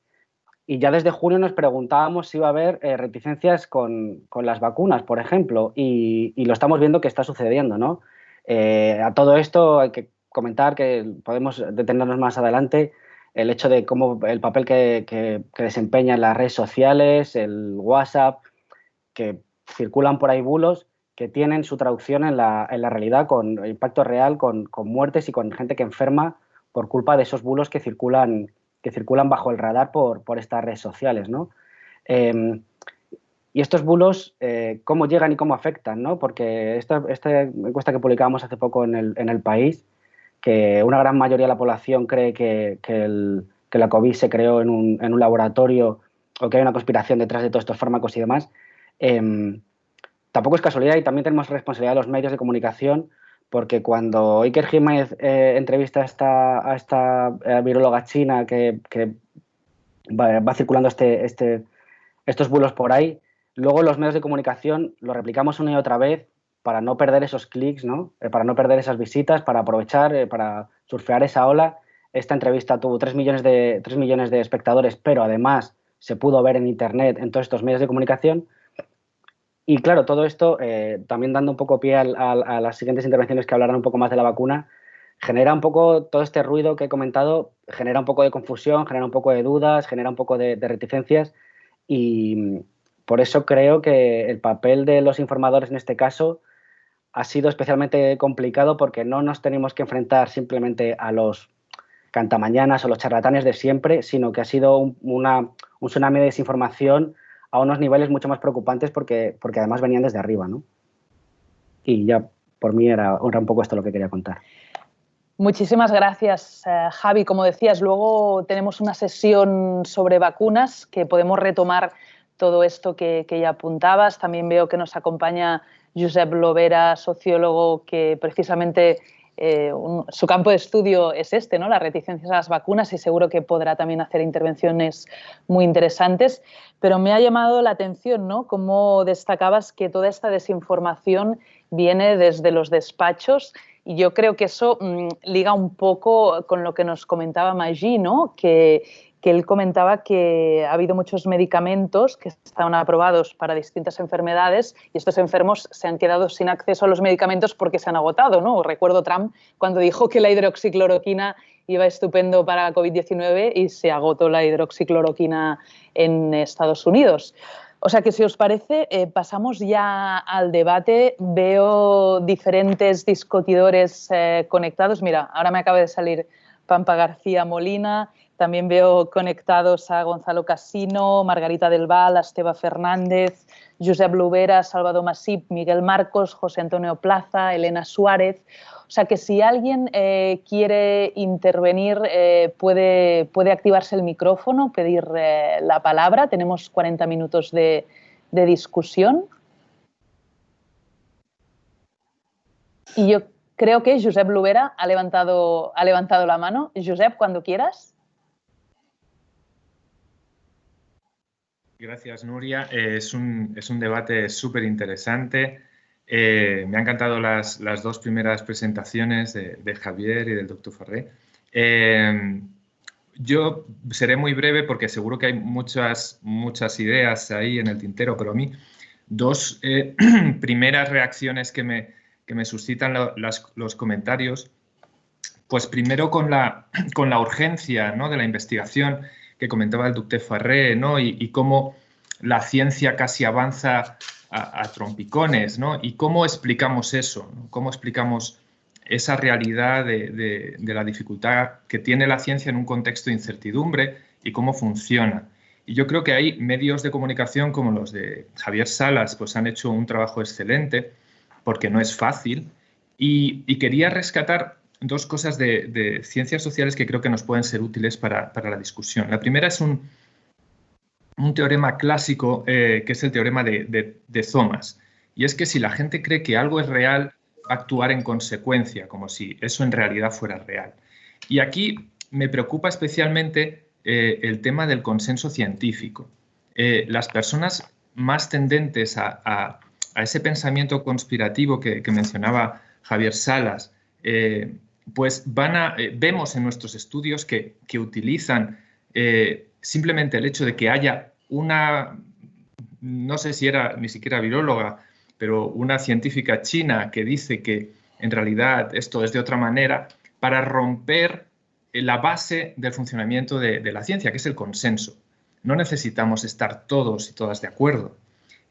Y ya desde junio nos preguntábamos si iba a haber reticencias con las vacunas, por ejemplo, y lo estamos viendo que está sucediendo, ¿no? A todo esto hay que comentar que podemos detenernos más adelante el hecho de cómo el papel que desempeñan las redes sociales, el WhatsApp, que circulan por ahí bulos que tienen su traducción en la realidad con impacto real, con muertes y con gente que enferma por culpa de esos bulos que circulan bajo el radar por estas redes sociales, ¿no? Y estos bulos, ¿cómo llegan y cómo afectan, ¿no? Porque esta encuesta que publicábamos hace poco en el País, que una gran mayoría de la población cree que la COVID se creó en un laboratorio o que hay una conspiración detrás de todos estos fármacos y demás, tampoco es casualidad y también tenemos responsabilidad de los medios de comunicación, porque cuando Iker Jiménez entrevista a esta viróloga china que va circulando estos bulos por ahí, luego los medios de comunicación lo replicamos una y otra vez para no perder esos clics, ¿no? Para no perder esas visitas, para aprovechar, para surfear esa ola. Esta entrevista tuvo 3 millones de espectadores, pero además se pudo ver en Internet en todos estos medios de comunicación. Y claro, todo esto, también dando un poco pie a las siguientes intervenciones que hablarán un poco más de la vacuna, genera un poco todo este ruido que he comentado, genera un poco de confusión, genera un poco de dudas, genera un poco de reticencias y por eso creo que el papel de los informadores en este caso ha sido especialmente complicado porque no nos tenemos que enfrentar simplemente a los cantamañanas o los charlatanes de siempre, sino que ha sido un tsunami de desinformación a unos niveles mucho más preocupantes porque además venían desde arriba, ¿no? Y ya por mí era un poco esto lo que quería contar. Muchísimas gracias, Javi. Como decías, luego tenemos una sesión sobre vacunas que podemos retomar todo esto que ya apuntabas. También veo que nos acompaña Josep Lobera, sociólogo, que precisamente su campo de estudio es este, ¿no? Las reticencias a las vacunas, y seguro que podrá también hacer intervenciones muy interesantes. Pero me ha llamado la atención, ¿no?, cómo destacabas que toda esta desinformación viene desde los despachos, y yo creo que eso liga un poco con lo que nos comentaba Magí, ¿no?, que él comentaba que ha habido muchos medicamentos que estaban aprobados para distintas enfermedades y estos enfermos se han quedado sin acceso a los medicamentos porque se han agotado, ¿no? Recuerdo Trump cuando dijo que la hidroxicloroquina iba estupendo para COVID-19 y se agotó la hidroxicloroquina en Estados Unidos. O sea que, si os parece, pasamos ya al debate. Veo diferentes discutidores conectados. Mira, ahora me acaba de salir Pampa García Molina. También veo conectados a Gonzalo Casino, Margarita del Val, Esteve Fernández, Josep Lobera, Salvador Masip, Miguel Marcos, José Antonio Plaza, Elena Suárez. O sea que si alguien quiere intervenir, puede activarse el micrófono, pedir la palabra. Tenemos 40 minutos de discusión. Y yo creo que Josep Lobera ha levantado la mano. Josep, cuando quieras. Gracias, Nuria. Es un debate súper interesante. Me han encantado las dos primeras presentaciones de Javier y del doctor Farré. Yo seré muy breve porque seguro que hay muchas ideas ahí en el tintero, pero a mí dos primeras reacciones que me suscitan los comentarios, pues primero con la urgencia, ¿no?, de la investigación que comentaba el doctor Farré, ¿no?, y cómo la ciencia casi avanza a trompicones, ¿no?, y cómo explicamos eso, ¿no?, cómo explicamos esa realidad de la dificultad que tiene la ciencia en un contexto de incertidumbre y cómo funciona. Y yo creo que hay medios de comunicación como los de Javier Salas, pues han hecho un trabajo excelente, porque no es fácil, y quería rescatar dos cosas de ciencias sociales que creo que nos pueden ser útiles para la discusión. La primera es un teorema clásico que es el teorema de Thomas, y es que si la gente cree que algo es real, va a actuar en consecuencia, como si eso en realidad fuera real. Y aquí me preocupa especialmente el tema del consenso científico. Las personas más tendentes a ese pensamiento conspirativo que mencionaba Javier Salas, pues vemos en nuestros estudios que utilizan simplemente el hecho de que haya una, no sé si era ni siquiera viróloga, pero una científica china que dice que en realidad esto es de otra manera, para romper la base del funcionamiento de la ciencia, que es el consenso. No necesitamos estar todos y todas de acuerdo.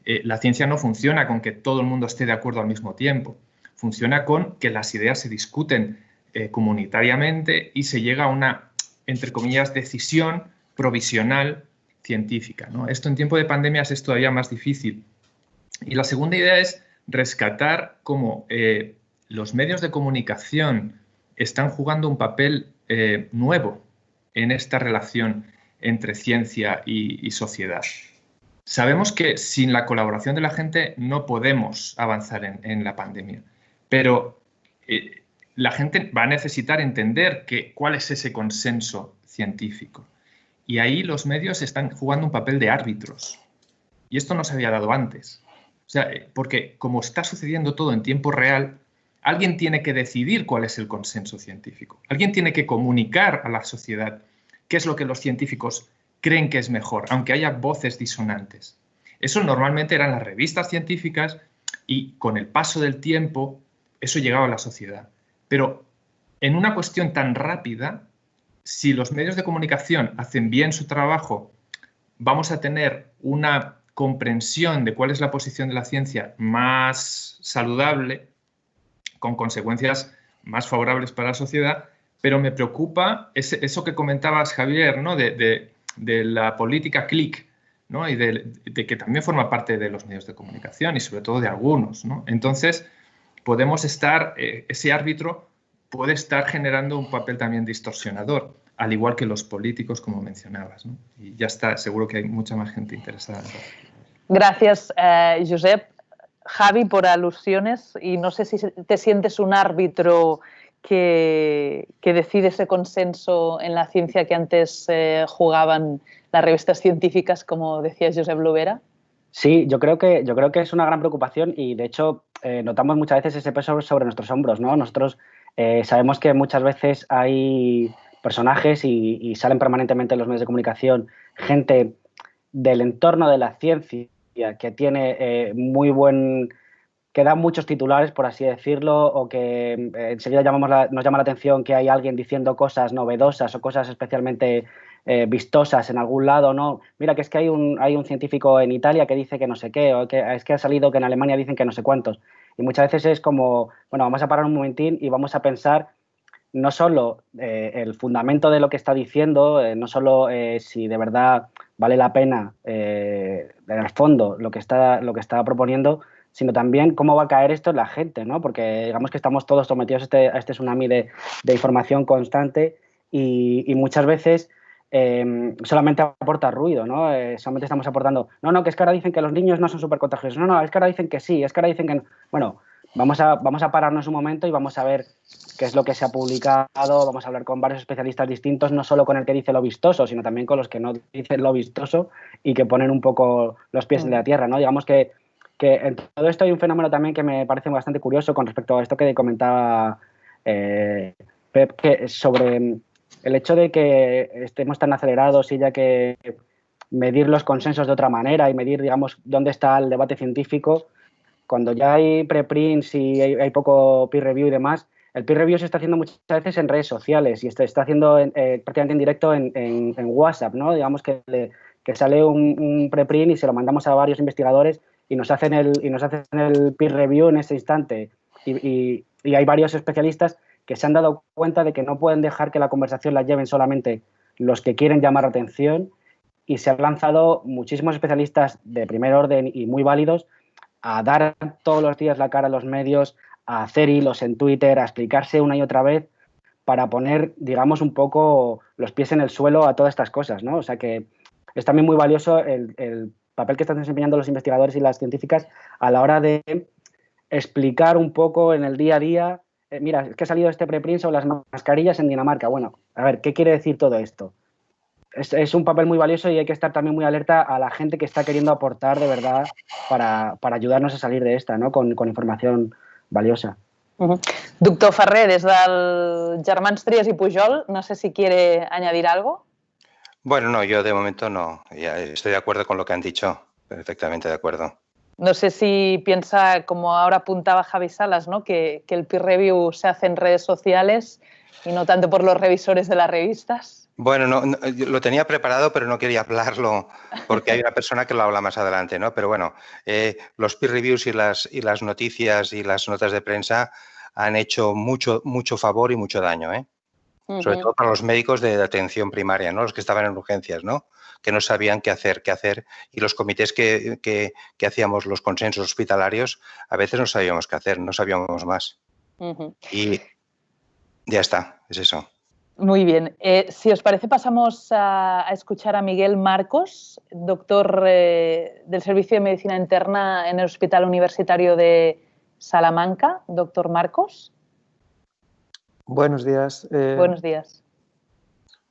La ciencia no funciona con que todo el mundo esté de acuerdo al mismo tiempo. Funciona con que las ideas se discuten comunitariamente y se llega a una, entre comillas, decisión provisional científica, ¿no? Esto en tiempo de pandemias es todavía más difícil. Y la segunda idea es rescatar cómo los medios de comunicación están jugando un papel nuevo en esta relación entre ciencia y sociedad. Sabemos que sin la colaboración de la gente no podemos avanzar en la pandemia, pero la gente va a necesitar entender cuál es ese consenso científico. Y ahí los medios están jugando un papel de árbitros. Y esto no se había dado antes. O sea, porque como está sucediendo todo en tiempo real, alguien tiene que decidir cuál es el consenso científico. Alguien tiene que comunicar a la sociedad qué es lo que los científicos creen que es mejor, aunque haya voces disonantes. Eso normalmente eran las revistas científicas y con el paso del tiempo eso llegaba a la sociedad. Pero en una cuestión tan rápida, si los medios de comunicación hacen bien su trabajo, vamos a tener una comprensión de cuál es la posición de la ciencia más saludable, con consecuencias más favorables para la sociedad, pero me preocupa eso que comentabas, Javier, ¿no?, de la política click, ¿no?, y de que también forma parte de los medios de comunicación y sobre todo de algunos, ¿no? Entonces, podemos estar, ese árbitro puede estar generando un papel también distorsionador, al igual que los políticos, como mencionabas, ¿no? Y ya está, seguro que hay mucha más gente interesada. Gracias, Josep. Javi, por alusiones, y no sé si te sientes un árbitro que decide ese consenso en la ciencia que antes jugaban las revistas científicas, como decía Josep Llovera. Sí, yo creo que es una gran preocupación y, de hecho, notamos muchas veces ese peso sobre nuestros hombros, ¿no? Nosotros sabemos que muchas veces hay personajes y salen permanentemente en los medios de comunicación gente del entorno de la ciencia que tiene que da muchos titulares, por así decirlo, o que enseguida nos llama la atención que hay alguien diciendo cosas novedosas o cosas especialmente vistosas en algún lado, ¿no? Mira, que es que hay un científico en Italia que dice que no sé qué, o que es que ha salido que en Alemania dicen que no sé cuántos. Y muchas veces es como, bueno, vamos a parar un momentín y vamos a pensar no solo el fundamento de lo que está diciendo, no solo si de verdad vale la pena, en el fondo, lo que está proponiendo, sino también cómo va a caer esto en la gente, ¿no? Porque digamos que estamos todos sometidos a este tsunami de información constante y muchas veces solamente aporta ruido, ¿no? Solamente estamos aportando, no, que es que ahora dicen que los niños no son súper contagiosos, no, es que ahora dicen que sí, es que ahora dicen que no. Bueno, vamos a pararnos un momento y vamos a ver qué es lo que se ha publicado, vamos a hablar con varios especialistas distintos, no solo con el que dice lo vistoso, sino también con los que no dicen lo vistoso y que ponen un poco los pies en la tierra, ¿no? Digamos que en todo esto hay un fenómeno también que me parece bastante curioso con respecto a esto que comentaba Pep, que sobre el hecho de que estemos tan acelerados y ya que medir los consensos de otra manera y medir, digamos, dónde está el debate científico, cuando ya hay preprints y hay poco peer review y demás, el peer review se está haciendo muchas veces en redes sociales y está haciendo prácticamente en directo en WhatsApp, ¿no? Digamos que sale un preprint y se lo mandamos a varios investigadores y nos hacen el peer review en ese instante. Y hay varios especialistas que se han dado cuenta de que no pueden dejar que la conversación la lleven solamente los que quieren llamar la atención, y se han lanzado muchísimos especialistas de primer orden y muy válidos a dar todos los días la cara a los medios, a hacer hilos en Twitter, a explicarse una y otra vez para poner, digamos, un poco los pies en el suelo a todas estas cosas, ¿no? O sea que es también muy valioso el papel que están desempeñando los investigadores y las científicas a la hora de explicar un poco en el día a día, mira, es que ha salido este preprint sobre las mascarillas en Dinamarca. Bueno, a ver, ¿qué quiere decir todo esto? Es un papel muy valioso y hay que estar también muy alerta a la gente que está queriendo aportar de verdad para ayudarnos a salir de esta, ¿no? Con información valiosa. Doctor Ferrer, des del Germans Trias y Pujol, no sé si quiere añadir algo. Bueno, no, yo de momento no. Ya estoy de acuerdo con lo que han dicho, perfectamente de acuerdo. No sé si piensa, como ahora apuntaba Javi Salas, ¿no? que el peer review se hace en redes sociales y no tanto por los revisores de las revistas. Bueno, no, lo tenía preparado, pero no quería hablarlo porque hay una persona que lo habla más adelante, ¿no? Pero bueno, los peer reviews y las noticias y las notas de prensa han hecho mucho favor y mucho daño, ¿eh? Sobre todo para los médicos de atención primaria, ¿no? Los que estaban en urgencias, ¿no? Que no sabían qué hacer. Y los comités que hacíamos, los consensos hospitalarios, a veces no sabíamos qué hacer, no sabíamos más. Y ya está, es eso. Muy bien. Si os parece, pasamos a escuchar a Miguel Marcos, doctor del Servicio de Medicina Interna en el Hospital Universitario de Salamanca. Doctor Marcos. Buenos días. Buenos días.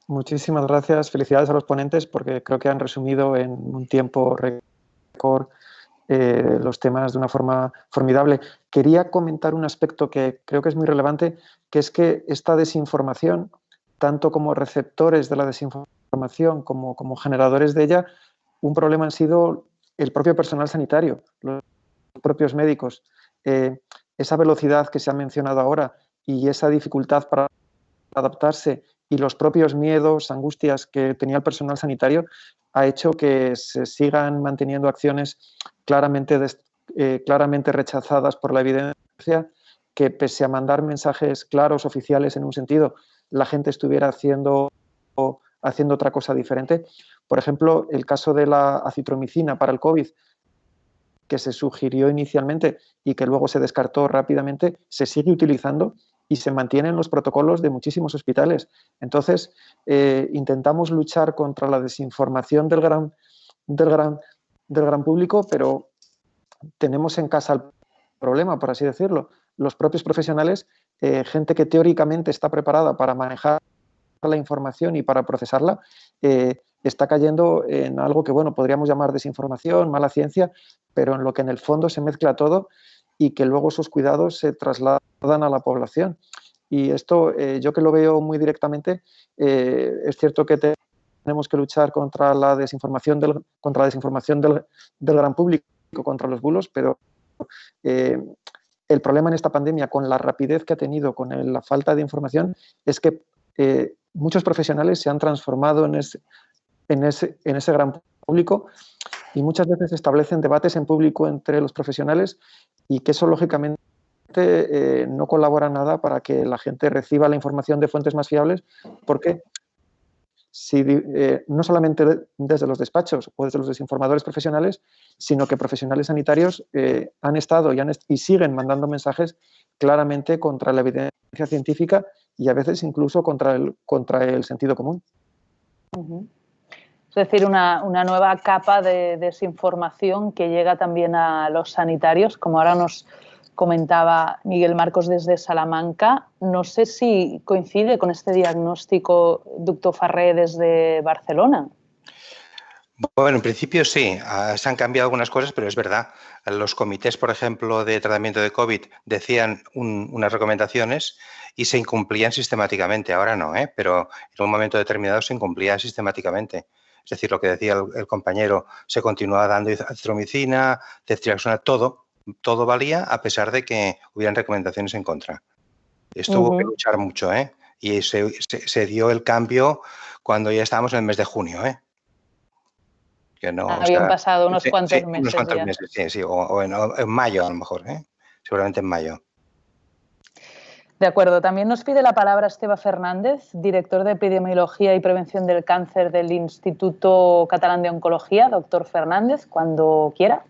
Muchísimas gracias. Felicidades a los ponentes porque creo que han resumido en un tiempo récord los temas de una forma formidable. Quería comentar un aspecto que creo que es muy relevante, que es que esta desinformación, tanto como receptores de la desinformación como generadores de ella, un problema han sido el propio personal sanitario, los propios médicos. Esa velocidad que se ha mencionado ahora y esa dificultad para adaptarse y los propios miedos, angustias que tenía el personal sanitario ha hecho que se sigan manteniendo acciones claramente rechazadas por la evidencia, que pese a mandar mensajes claros, oficiales en un sentido, la gente estuviera haciendo otra cosa diferente. Por ejemplo, el caso de la acitromicina para el COVID. que se sugirió inicialmente y que luego se descartó rápidamente, se sigue utilizando y se mantiene en los protocolos de muchísimos hospitales. Entonces, intentamos luchar contra la desinformación del gran público, pero tenemos en casa el problema, por así decirlo. Los propios profesionales, gente que teóricamente está preparada para manejar la información y para procesarla, está cayendo en algo que, bueno, podríamos llamar desinformación, mala ciencia, pero en lo que en el fondo se mezcla todo y que luego esos cuidados se trasladan a la población. Y esto, yo que lo veo muy directamente, es cierto que tenemos que luchar contra la desinformación del gran público, contra los bulos, pero el problema en esta pandemia, con la rapidez que ha tenido, con la falta de información, es que muchos profesionales se han transformado en ese gran público y muchas veces establecen debates en público entre los profesionales y que eso, lógicamente, no colabora nada para que la gente reciba la información de fuentes más fiables, porque no solamente desde los despachos o desde los desinformadores profesionales, sino que profesionales sanitarios han estado y siguen mandando mensajes claramente contra la evidencia científica y a veces incluso contra el sentido común. Es decir, una nueva capa de desinformación que llega también a los sanitarios, como ahora nos comentaba Miguel Marcos desde Salamanca. No sé si coincide con este diagnóstico, doctor Farré, desde Barcelona. Bueno, en principio sí, se han cambiado algunas cosas, pero es verdad. Los comités, por ejemplo, de tratamiento de COVID decían unas recomendaciones y se incumplían sistemáticamente. Ahora no, pero en un momento determinado se incumplía sistemáticamente. Es decir, lo que decía el compañero, se continuaba dando azitromicina, ceftriaxona, todo valía a pesar de que hubieran recomendaciones en contra. Esto hubo que luchar mucho, y se dio el cambio cuando ya estábamos en el mes de junio, Que no, habían pasado unos cuantos meses. Unos cuantos meses, sí, o en mayo a lo mejor, seguramente en mayo. De acuerdo. También nos pide la palabra Esteve Fernández, director de Epidemiología y Prevención del Cáncer del Instituto Catalán de Oncología. Doctor Fernández, cuando quiera.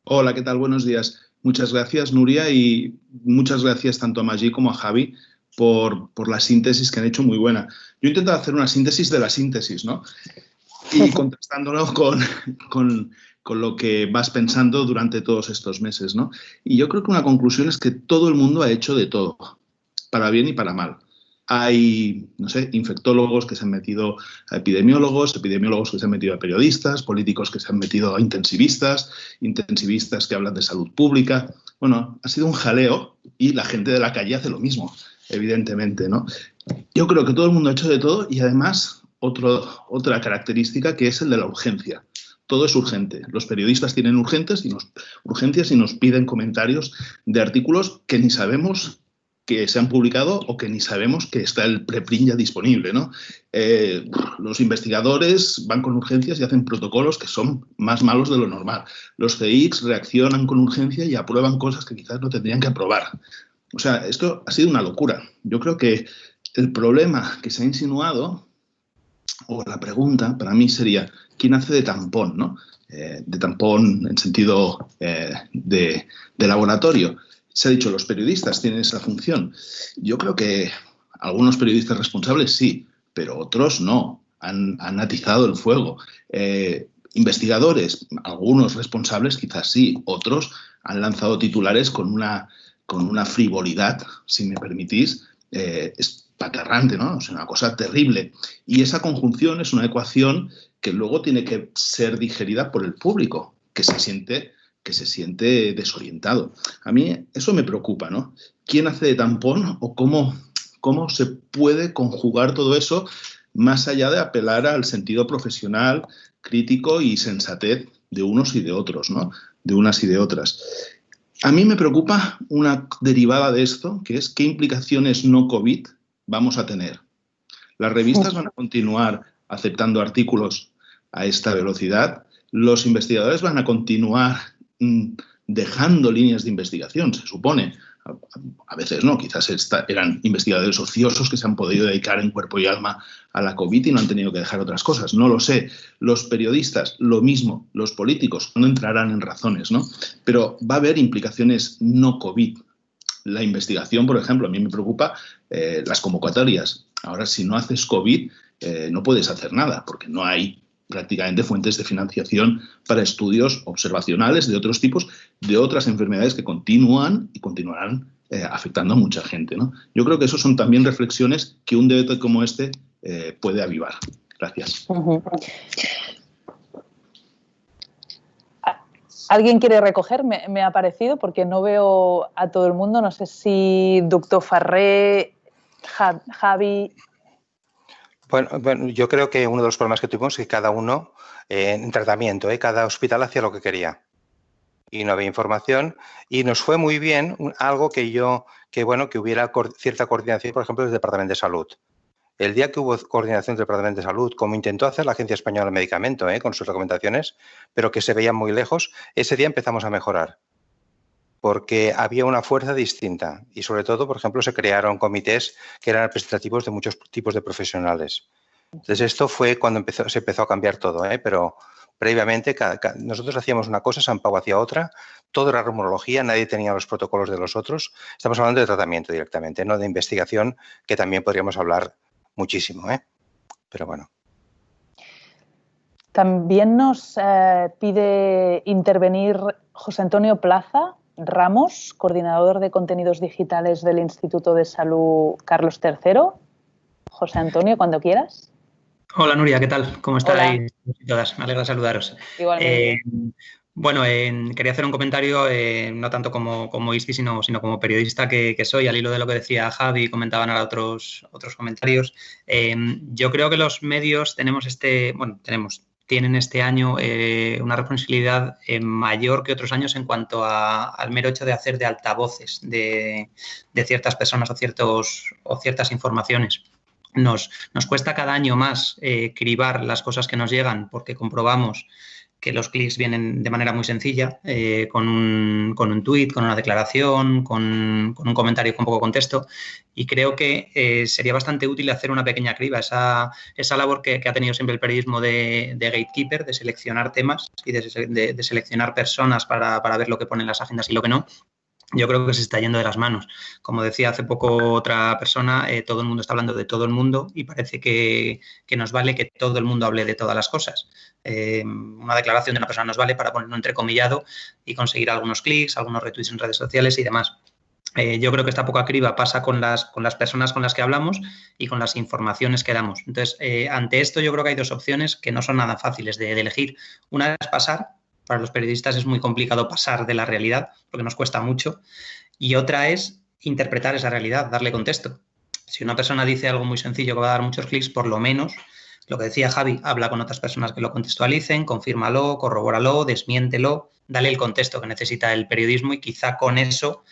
Hola, ¿qué tal? Buenos días. Muchas gracias, Nuria, y muchas gracias tanto a Magí como a Javi por la síntesis que han hecho, muy buena. Yo he intentado hacer una síntesis de la síntesis, ¿no? Y contrastándolo con lo que vas pensando durante todos estos meses, ¿no? Y yo creo que una conclusión es que todo el mundo ha hecho de todo, para bien y para mal. Hay, no sé, infectólogos que se han metido a epidemiólogos que se han metido a periodistas, políticos que se han metido a intensivistas que hablan de salud pública. Bueno, ha sido un jaleo y la gente de la calle hace lo mismo, evidentemente, ¿no? Yo creo que todo el mundo ha hecho de todo y además otra característica que es el de la urgencia. Todo es urgente. Los periodistas tienen urgencias y nos piden comentarios de artículos que ni sabemos que se han publicado o que ni sabemos que está el preprint ya disponible, ¿no? Los investigadores van con urgencias y hacen protocolos que son más malos de lo normal. Los CICs reaccionan con urgencia y aprueban cosas que quizás no tendrían que aprobar. O sea, esto ha sido una locura. Yo creo que el problema que se ha insinuado, o la pregunta para mí sería, ¿quién hace de tampón, ¿no? De tampón en sentido de laboratorio. Se ha dicho, los periodistas tienen esa función. Yo creo que algunos periodistas responsables sí, pero otros no. Han atizado el fuego. Investigadores, algunos responsables quizás sí, otros han lanzado titulares con una frivolidad, si me permitís, espatarrante, ¿no? O sea, una cosa terrible. Y esa conjunción es una ecuación que luego tiene que ser digerida por el público, que se siente desorientado. A mí eso me preocupa, ¿no? ¿Quién hace de tampón o cómo se puede conjugar todo eso más allá de apelar al sentido profesional, crítico y sensatez de unos y de otros, ¿no? De unas y de otras. A mí me preocupa una derivada de esto, que es qué implicaciones no COVID vamos a tener. Las revistas van a continuar aceptando artículos a esta velocidad. Los investigadores van a continuar dejando líneas de investigación, se supone, A veces no, quizás eran investigadores ociosos que se han podido dedicar en cuerpo y alma a la COVID y no han tenido que dejar otras cosas. No lo sé. Los periodistas, lo mismo. Los políticos no entrarán en razones, ¿no? Pero va a haber implicaciones no COVID. La investigación, por ejemplo, a mí me preocupa las convocatorias. Ahora, si no haces COVID, no puedes hacer nada porque no hay prácticamente fuentes de financiación para estudios observacionales de otros tipos, de otras enfermedades que continúan y continuarán afectando a mucha gente, ¿no? Yo creo que eso son también reflexiones que un debate como este puede avivar. Gracias. ¿Alguien quiere recoger? Me ha parecido, porque no veo a todo el mundo. No sé si doctor Farré, Javi... Bueno, yo creo que uno de los problemas que tuvimos es que cada uno en tratamiento, cada hospital hacía lo que quería y no había información y nos fue muy bien algo que hubiera cierta coordinación, por ejemplo, del Departamento de Salud. El día que hubo coordinación del Departamento de Salud, como intentó hacer la Agencia Española del Medicamento, con sus recomendaciones, pero que se veían muy lejos, ese día empezamos a mejorar. Porque había una fuerza distinta y, sobre todo, por ejemplo, se crearon comités que eran representativos de muchos tipos de profesionales. Entonces, esto fue cuando se empezó a cambiar todo, pero previamente nosotros hacíamos una cosa, San Pau hacía otra, todo era rumorología, nadie tenía los protocolos de los otros. Estamos hablando de tratamiento directamente, no de investigación, que también podríamos hablar muchísimo, pero bueno. También nos pide intervenir José Antonio Plaza Ramos, coordinador de contenidos digitales del Instituto de Salud Carlos III. José Antonio, cuando quieras. Hola Nuria, ¿qué tal? ¿Cómo estáis todas? Me alegra saludaros. Igualmente. Quería hacer un comentario, no tanto como ISTI, sino como periodista que soy, al hilo de lo que decía Javi, comentaban ahora otros comentarios. Yo creo que los medios tienen este año una responsabilidad mayor que otros años en cuanto al mero hecho de hacer de altavoces de ciertas personas o ciertas informaciones. Nos cuesta cada año más cribar las cosas que nos llegan porque comprobamos que los clics vienen de manera muy sencilla, con un tuit, con una declaración, con un comentario con poco contexto, y creo que sería bastante útil hacer una pequeña criba, esa labor que ha tenido siempre el periodismo de gatekeeper, de seleccionar temas y de seleccionar personas para ver lo que ponen las agendas y lo que no. Yo creo que se está yendo de las manos. Como decía hace poco otra persona, todo el mundo está hablando de todo el mundo y parece que nos vale que todo el mundo hable de todas las cosas. Una declaración de una persona nos vale para ponerlo entrecomillado y conseguir algunos clics, algunos retweets en redes sociales y demás. Yo creo que esta poca criba pasa con las personas con las que hablamos y con las informaciones que damos. Entonces, ante esto yo creo que hay dos opciones que no son nada fáciles de elegir. Una es pasar. Para los periodistas es muy complicado pasar de la realidad porque nos cuesta mucho. Y otra es interpretar esa realidad, darle contexto. Si una persona dice algo muy sencillo que va a dar muchos clics, por lo menos, lo que decía Javi, habla con otras personas que lo contextualicen, confírmalo, corrobóralo, desmiéntelo, dale el contexto que necesita el periodismo y quizá con eso,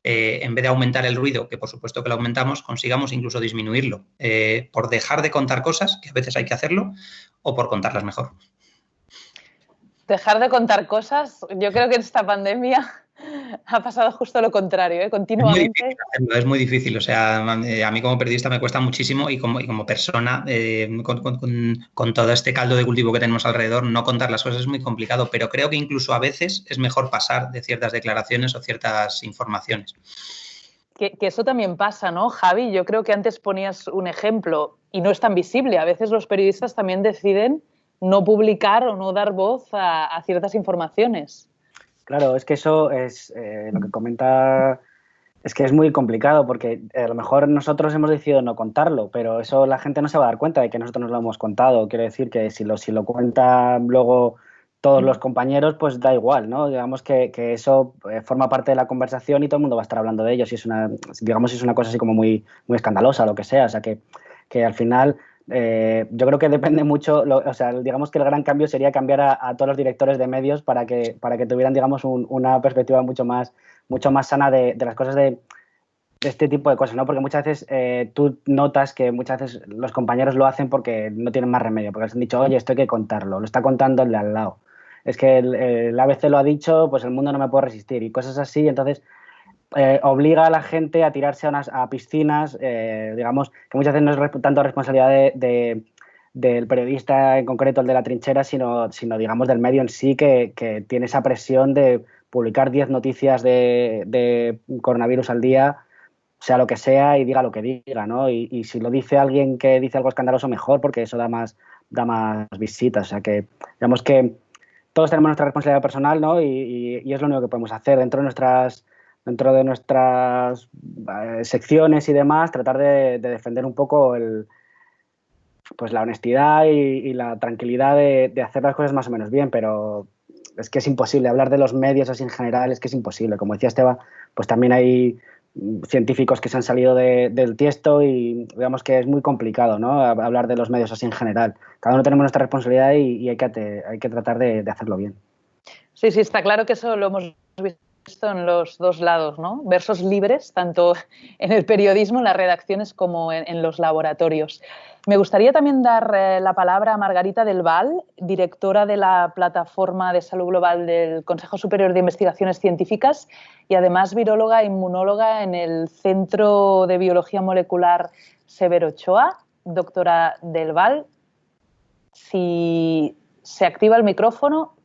en vez de aumentar el ruido, que por supuesto que lo aumentamos, consigamos incluso disminuirlo, por dejar de contar cosas, que a veces hay que hacerlo, o por contarlas mejor. Dejar de contar cosas, yo creo que en esta pandemia ha pasado justo lo contrario, continuamente. Es muy difícil, o sea, a mí como periodista me cuesta muchísimo y como persona, con todo este caldo de cultivo que tenemos alrededor, no contar las cosas es muy complicado, pero creo que incluso a veces es mejor pasar de ciertas declaraciones o ciertas informaciones. Que eso también pasa, ¿no, Javi? Yo creo que antes ponías un ejemplo y no es tan visible. A veces los periodistas también deciden no publicar o no dar voz a ciertas informaciones. Claro, es que eso es lo que comenta, es que es muy complicado porque a lo mejor nosotros hemos decidido no contarlo, pero eso la gente no se va a dar cuenta de que nosotros nos lo hemos contado. Quiero decir que si lo cuentan luego todos los compañeros, pues da igual, ¿no? Digamos que eso forma parte de la conversación y todo el mundo va a estar hablando de ello. Si es una cosa así como muy, muy escandalosa o lo que sea. O sea, que al final... yo creo que depende mucho, digamos que el gran cambio sería cambiar a todos los directores de medios para que tuvieran, digamos, una perspectiva mucho más sana de las cosas de este tipo de cosas, ¿no? Porque muchas veces tú notas que muchas veces los compañeros lo hacen porque no tienen más remedio, porque les han dicho, oye, esto hay que contarlo, lo está contando el de al lado. Es que el ABC lo ha dicho, pues el mundo no me puede resistir y cosas así. Entonces, obliga a la gente a tirarse a piscinas, digamos, que muchas veces no es tanto responsabilidad del periodista en concreto, el de la trinchera, sino digamos, del medio en sí, que tiene esa presión de publicar 10 noticias de coronavirus al día, sea lo que sea y diga lo que diga, ¿no? Y si lo dice alguien que dice algo escandaloso, mejor, porque eso da más visitas. O sea que, digamos que todos tenemos nuestra responsabilidad personal, ¿no? Y es lo único que podemos hacer dentro de nuestras secciones y demás, tratar de defender un poco pues la honestidad y la tranquilidad de hacer las cosas más o menos bien, pero es que es imposible hablar de los medios así en general, es que es imposible. Como decía Esteban, pues también hay científicos que se han salido del tiesto y digamos que es muy complicado, ¿no? Hablar de los medios así en general. Cada uno tenemos nuestra responsabilidad y hay que tratar de hacerlo bien. Sí, está claro que eso lo hemos visto en los dos lados, ¿no? Versos libres, tanto en el periodismo, en las redacciones, como en los laboratorios. Me gustaría también dar la palabra a Margarita del Val, directora de la Plataforma de Salud Global del Consejo Superior de Investigaciones Científicas y además viróloga e inmunóloga en el Centro de Biología Molecular Severo Ochoa. Doctora del Val, si se activa el micrófono.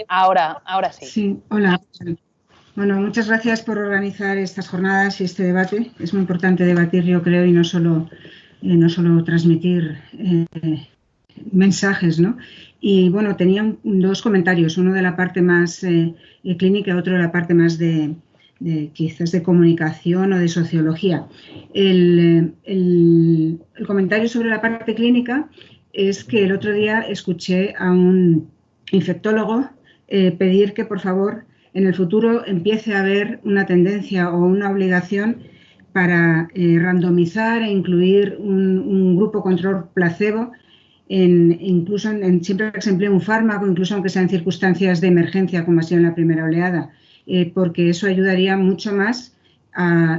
Ahora sí. Sí, hola. Bueno, muchas gracias por organizar estas jornadas y este debate. Es muy importante debatir, yo creo, y no solo transmitir mensajes, ¿no? Y bueno, tenía dos comentarios, uno de la parte más clínica y otro de la parte más de quizás de comunicación o de sociología. El comentario sobre la parte clínica es que el otro día escuché a un infectólogo pedir que, por favor, en el futuro empiece a haber una tendencia o una obligación para randomizar e incluir un grupo control placebo, incluso siempre que se emplee un fármaco, incluso aunque sean circunstancias de emergencia, como ha sido en la primera oleada, porque eso ayudaría mucho más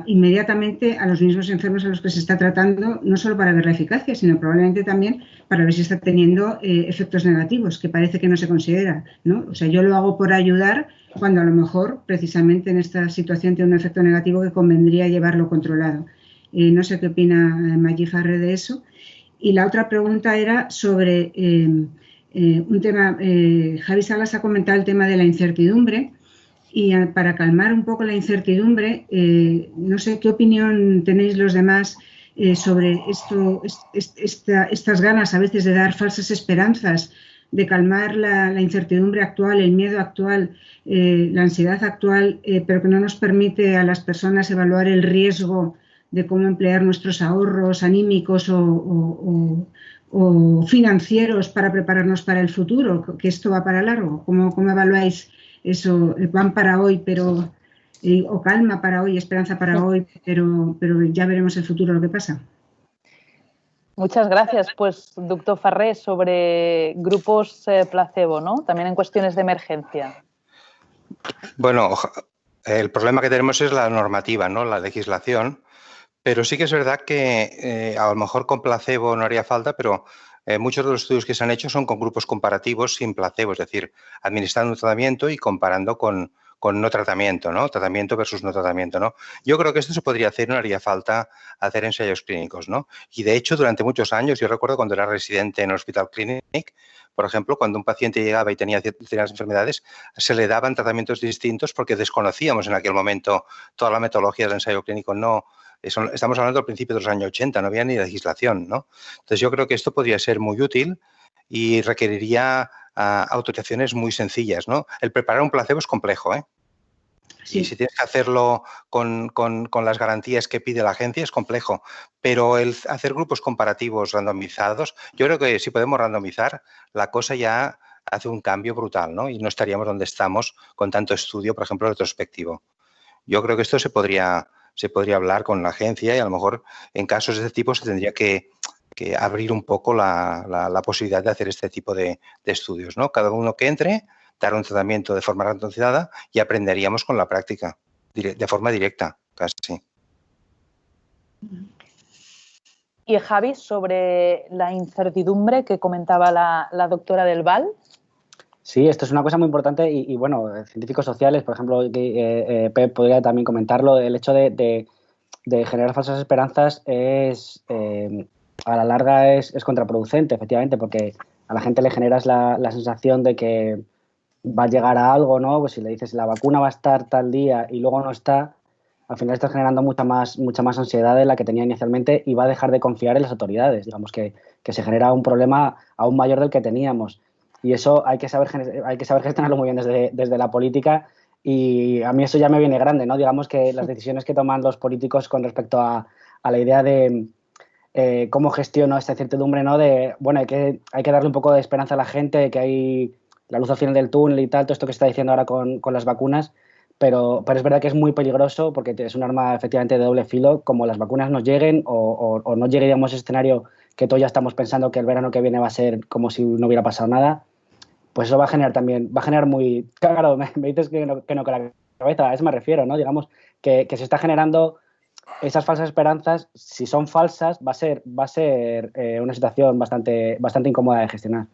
inmediatamente a los mismos enfermos a los que se está tratando, no solo para ver la eficacia, sino probablemente también para ver si está teniendo efectos negativos, que parece que no se considera, ¿no? O sea, yo lo hago por ayudar cuando a lo mejor, precisamente en esta situación, tiene un efecto negativo que convendría llevarlo controlado. No sé qué opina Magí Farré de eso. Y la otra pregunta era sobre un tema, Javi Salas ha comentado el tema de la incertidumbre. Y para calmar un poco la incertidumbre, no sé qué opinión tenéis los demás sobre estas ganas a veces de dar falsas esperanzas, de calmar la incertidumbre actual, el miedo actual, la ansiedad actual, pero que no nos permite a las personas evaluar el riesgo de cómo emplear nuestros ahorros anímicos o financieros para prepararnos para el futuro, que esto va para largo. ¿Cómo evaluáis eso? Van para hoy, pero o calma para hoy, esperanza para hoy, pero ya veremos el futuro lo que pasa. Muchas gracias. Pues, doctor Farré, sobre grupos placebo, ¿no? También en cuestiones de emergencia. Bueno, el problema que tenemos es la normativa, ¿no? La legislación, pero sí que es verdad que a lo mejor con placebo no haría falta, pero muchos de los estudios que se han hecho son con grupos comparativos sin placebo, es decir, administrando un tratamiento y comparando con no tratamiento, ¿no? Tratamiento versus no tratamiento, ¿no? Yo creo que esto se podría hacer, no haría falta hacer ensayos clínicos, ¿no? Y de hecho, durante muchos años, yo recuerdo cuando era residente en el Hospital Clínic, por ejemplo, cuando un paciente llegaba y tenía ciertas enfermedades, se le daban tratamientos distintos porque desconocíamos en aquel momento toda la metodología del ensayo clínico. No, estamos hablando del principio de los años 80, no había ni legislación, ¿no? Entonces, yo creo que esto podría ser muy útil y requeriría autorizaciones muy sencillas, ¿no? El preparar un placebo es complejo, ¿eh? Sí. Y si tienes que hacerlo con las garantías que pide la agencia es complejo, pero el hacer grupos comparativos randomizados, yo creo que si podemos randomizar, la cosa ya hace un cambio brutal, ¿no? Y no estaríamos donde estamos con tanto estudio, por ejemplo, retrospectivo. Yo creo que esto se podría hablar con la agencia y a lo mejor en casos de este tipo se tendría que abrir un poco la posibilidad de hacer este tipo de estudios, ¿no? Cada uno que entre, dar un tratamiento de forma randomizada y aprenderíamos con la práctica, de forma directa, casi. Y Javi, sobre la incertidumbre que comentaba la doctora del Val. Sí, esto es una cosa muy importante y bueno, científicos sociales, por ejemplo, Pep podría también comentarlo, el hecho de generar falsas esperanzas a la larga es contraproducente, efectivamente, porque a la gente le generas la sensación de que va a llegar a algo, ¿no? Pues si le dices la vacuna va a estar tal día y luego no está, al final estás generando mucha más ansiedad de la que tenía inicialmente y va a dejar de confiar en las autoridades. Digamos que se genera un problema aún mayor del que teníamos. Y eso hay que saber gestionarlo muy bien desde la política, y a mí eso ya me viene grande, ¿no? Digamos que las decisiones que toman los políticos con respecto a la idea de cómo gestiono esta incertidumbre, ¿no? De, bueno, hay que darle un poco de esperanza a la gente, que hay la luz al final del túnel y tal, todo esto que se está diciendo ahora con las vacunas, pero es verdad que es muy peligroso porque es un arma efectivamente de doble filo. Como las vacunas nos lleguen o no llegue, digamos, ese escenario que todos ya estamos pensando que el verano que viene va a ser como si no hubiera pasado nada, pues eso va a generar muy... Claro, me dices que no con la cabeza, a eso me refiero, ¿no? Digamos que se está generando esas falsas esperanzas. Si son falsas, va a ser una situación bastante incómoda de gestionar.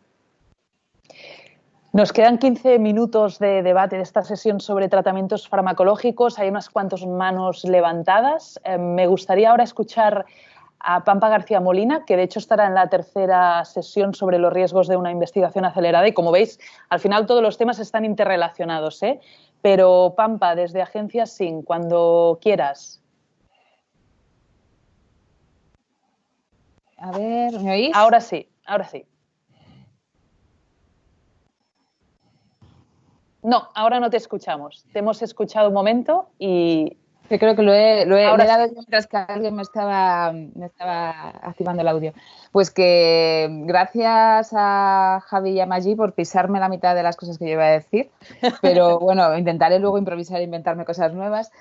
Nos quedan 15 minutos de debate de esta sesión sobre tratamientos farmacológicos. Hay unas cuantas manos levantadas. Me gustaría ahora escuchar a Pampa García Molina, que de hecho estará en la tercera sesión sobre los riesgos de una investigación acelerada. Y como veis, al final todos los temas están interrelacionados, ¿eh? Pero Pampa, desde Agencia SIN, cuando quieras. A ver, ¿me oís? Ahora sí, ahora sí. No, ahora no te escuchamos. Te hemos escuchado un momento y... Yo creo que lo he dado sí. mientras que alguien me estaba activando el audio. Pues que gracias a Javi y a Magí por pisarme la mitad de las cosas que yo iba a decir, pero bueno, intentaré luego improvisar e inventarme cosas nuevas.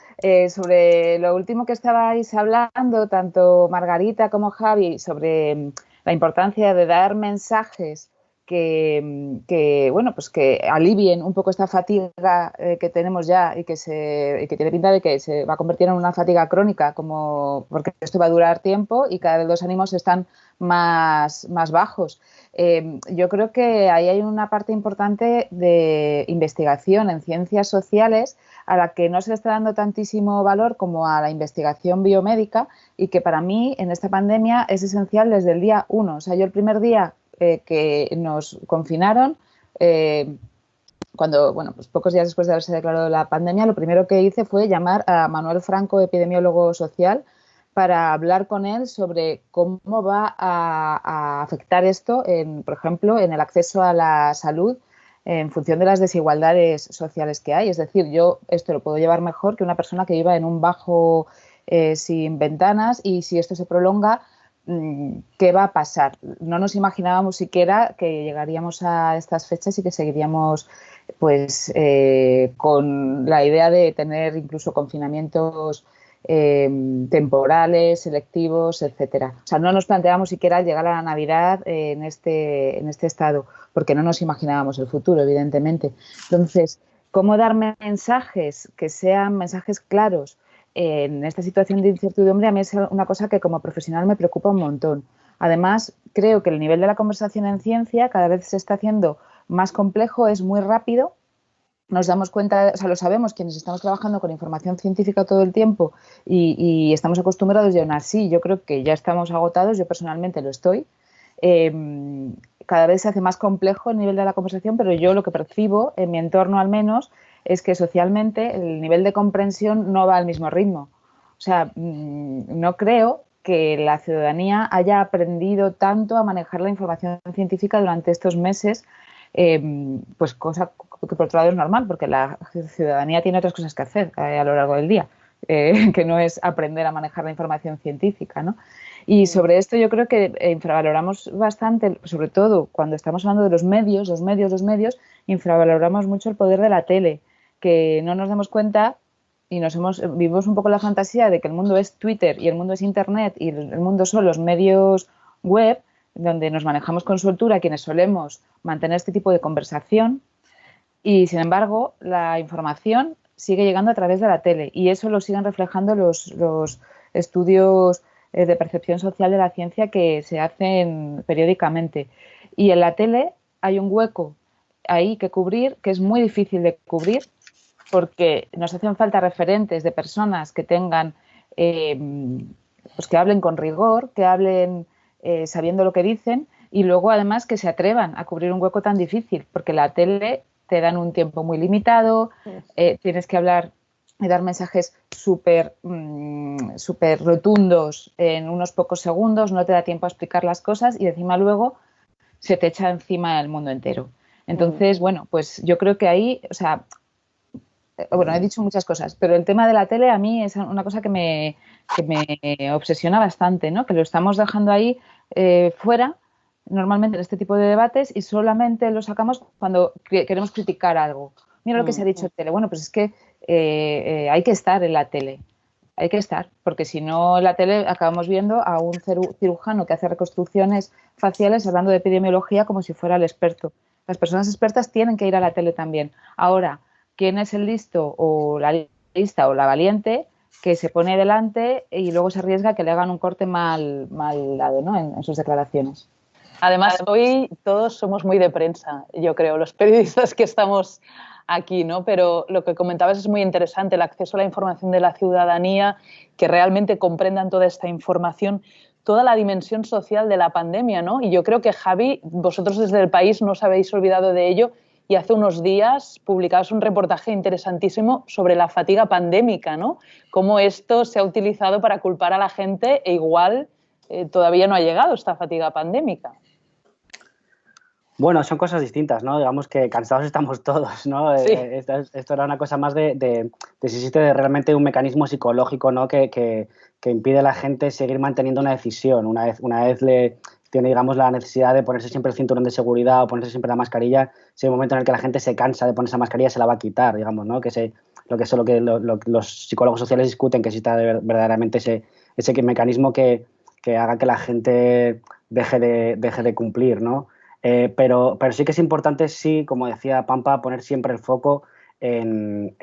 Sobre lo último que estabais hablando, tanto Margarita como Javi, sobre la importancia de dar mensajes que bueno, pues que alivien un poco esta fatiga que tenemos ya y que tiene pinta de que se va a convertir en una fatiga crónica, porque esto va a durar tiempo y cada vez los ánimos están más bajos. Yo creo que ahí hay una parte importante de investigación en ciencias sociales a la que no se le está dando tantísimo valor como a la investigación biomédica, y que para mí en esta pandemia es esencial desde el día 1. O sea, yo el primer día que nos confinaron, cuando, bueno, pues pocos días después de haberse declarado la pandemia, lo primero que hice fue llamar a Manuel Franco, epidemiólogo social, para hablar con él sobre cómo va a afectar esto, por ejemplo, en el acceso a la salud en función de las desigualdades sociales que hay. Es decir, yo esto lo puedo llevar mejor que una persona que viva en un bajo sin ventanas, y si esto se prolonga, ¿qué va a pasar? No nos imaginábamos siquiera que llegaríamos a estas fechas y que seguiríamos pues con la idea de tener incluso confinamientos temporales, selectivos, etcétera. O sea, no nos planteábamos siquiera llegar a la Navidad en este estado, porque no nos imaginábamos el futuro, evidentemente. Entonces, ¿cómo dar mensajes que sean mensajes claros en esta situación de incertidumbre? A mí es una cosa que como profesional me preocupa un montón. Además, creo que el nivel de la conversación en ciencia cada vez se está haciendo más complejo, es muy rápido. Nos damos cuenta, o sea, lo sabemos quienes estamos trabajando con información científica todo el tiempo y estamos acostumbrados, y aún así yo creo que ya estamos agotados, yo personalmente lo estoy. Cada vez se hace más complejo el nivel de la conversación, pero yo lo que percibo, en mi entorno al menos, es que socialmente el nivel de comprensión no va al mismo ritmo. O sea, no creo que la ciudadanía haya aprendido tanto a manejar la información científica durante estos meses, pues cosa que por otro lado es normal, porque la ciudadanía tiene otras cosas que hacer a lo largo del día, que no es aprender a manejar la información científica, ¿no? Y sobre esto yo creo que infravaloramos bastante, sobre todo cuando estamos hablando de los medios, infravaloramos mucho el poder de la tele, que no nos damos cuenta y vivimos un poco la fantasía de que el mundo es Twitter y el mundo es Internet y el mundo son los medios web, donde nos manejamos con soltura quienes solemos mantener este tipo de conversación, y sin embargo la información sigue llegando a través de la tele, y eso lo siguen reflejando los estudios de percepción social de la ciencia que se hacen periódicamente. Y en la tele hay un hueco ahí que cubrir, que es muy difícil de cubrir, porque nos hacen falta referentes de personas que tengan, pues que hablen con rigor, que hablen sabiendo lo que dicen, y luego además que se atrevan a cubrir un hueco tan difícil, porque la tele te dan un tiempo muy limitado, tienes que hablar y dar mensajes súper rotundos en unos pocos segundos, no te da tiempo a explicar las cosas y encima luego se te echa encima el mundo entero. Entonces, bueno, pues yo creo que ahí, o sea, bueno, he dicho muchas cosas, pero el tema de la tele a mí es una cosa que me obsesiona bastante, ¿no? Que lo estamos dejando ahí fuera, normalmente en este tipo de debates, y solamente lo sacamos cuando queremos criticar algo. Mira lo que se ha dicho en tele. Bueno, pues es que hay que estar en la tele, hay que estar, porque si no en la tele acabamos viendo a un cirujano que hace reconstrucciones faciales hablando de epidemiología como si fuera el experto. Las personas expertas tienen que ir a la tele también. Ahora, ¿quién es el listo o la lista o la valiente que se pone delante y luego se arriesga a que le hagan un corte mal dado, ¿no? en sus declaraciones? Además, hoy todos somos muy de prensa, yo creo, los periodistas que estamos aquí, ¿no? Pero lo que comentabas es muy interesante, el acceso a la información de la ciudadanía, que realmente comprendan toda esta información, toda la dimensión social de la pandemia, ¿no? Y yo creo que, Javi, vosotros desde El País no os habéis olvidado de ello y hace unos días publicabas un reportaje interesantísimo sobre la fatiga pandémica, ¿no? Cómo esto se ha utilizado para culpar a la gente e igual todavía no ha llegado esta fatiga pandémica. Bueno, son cosas distintas, ¿no? Digamos que cansados estamos todos, ¿no? Sí. Esto era una cosa más de si existe realmente un mecanismo psicológico, ¿no? Que impide a la gente seguir manteniendo una decisión. Una vez le tiene, digamos, la necesidad de ponerse siempre el cinturón de seguridad o ponerse siempre la mascarilla, si hay un momento en el que la gente se cansa de ponerse la mascarilla, se la va a quitar, digamos, ¿no? Lo que los psicólogos sociales discuten, que exista verdaderamente ese mecanismo que haga que la gente deje de cumplir, ¿no? Pero sí que es importante, sí, como decía Pampa, poner siempre el foco en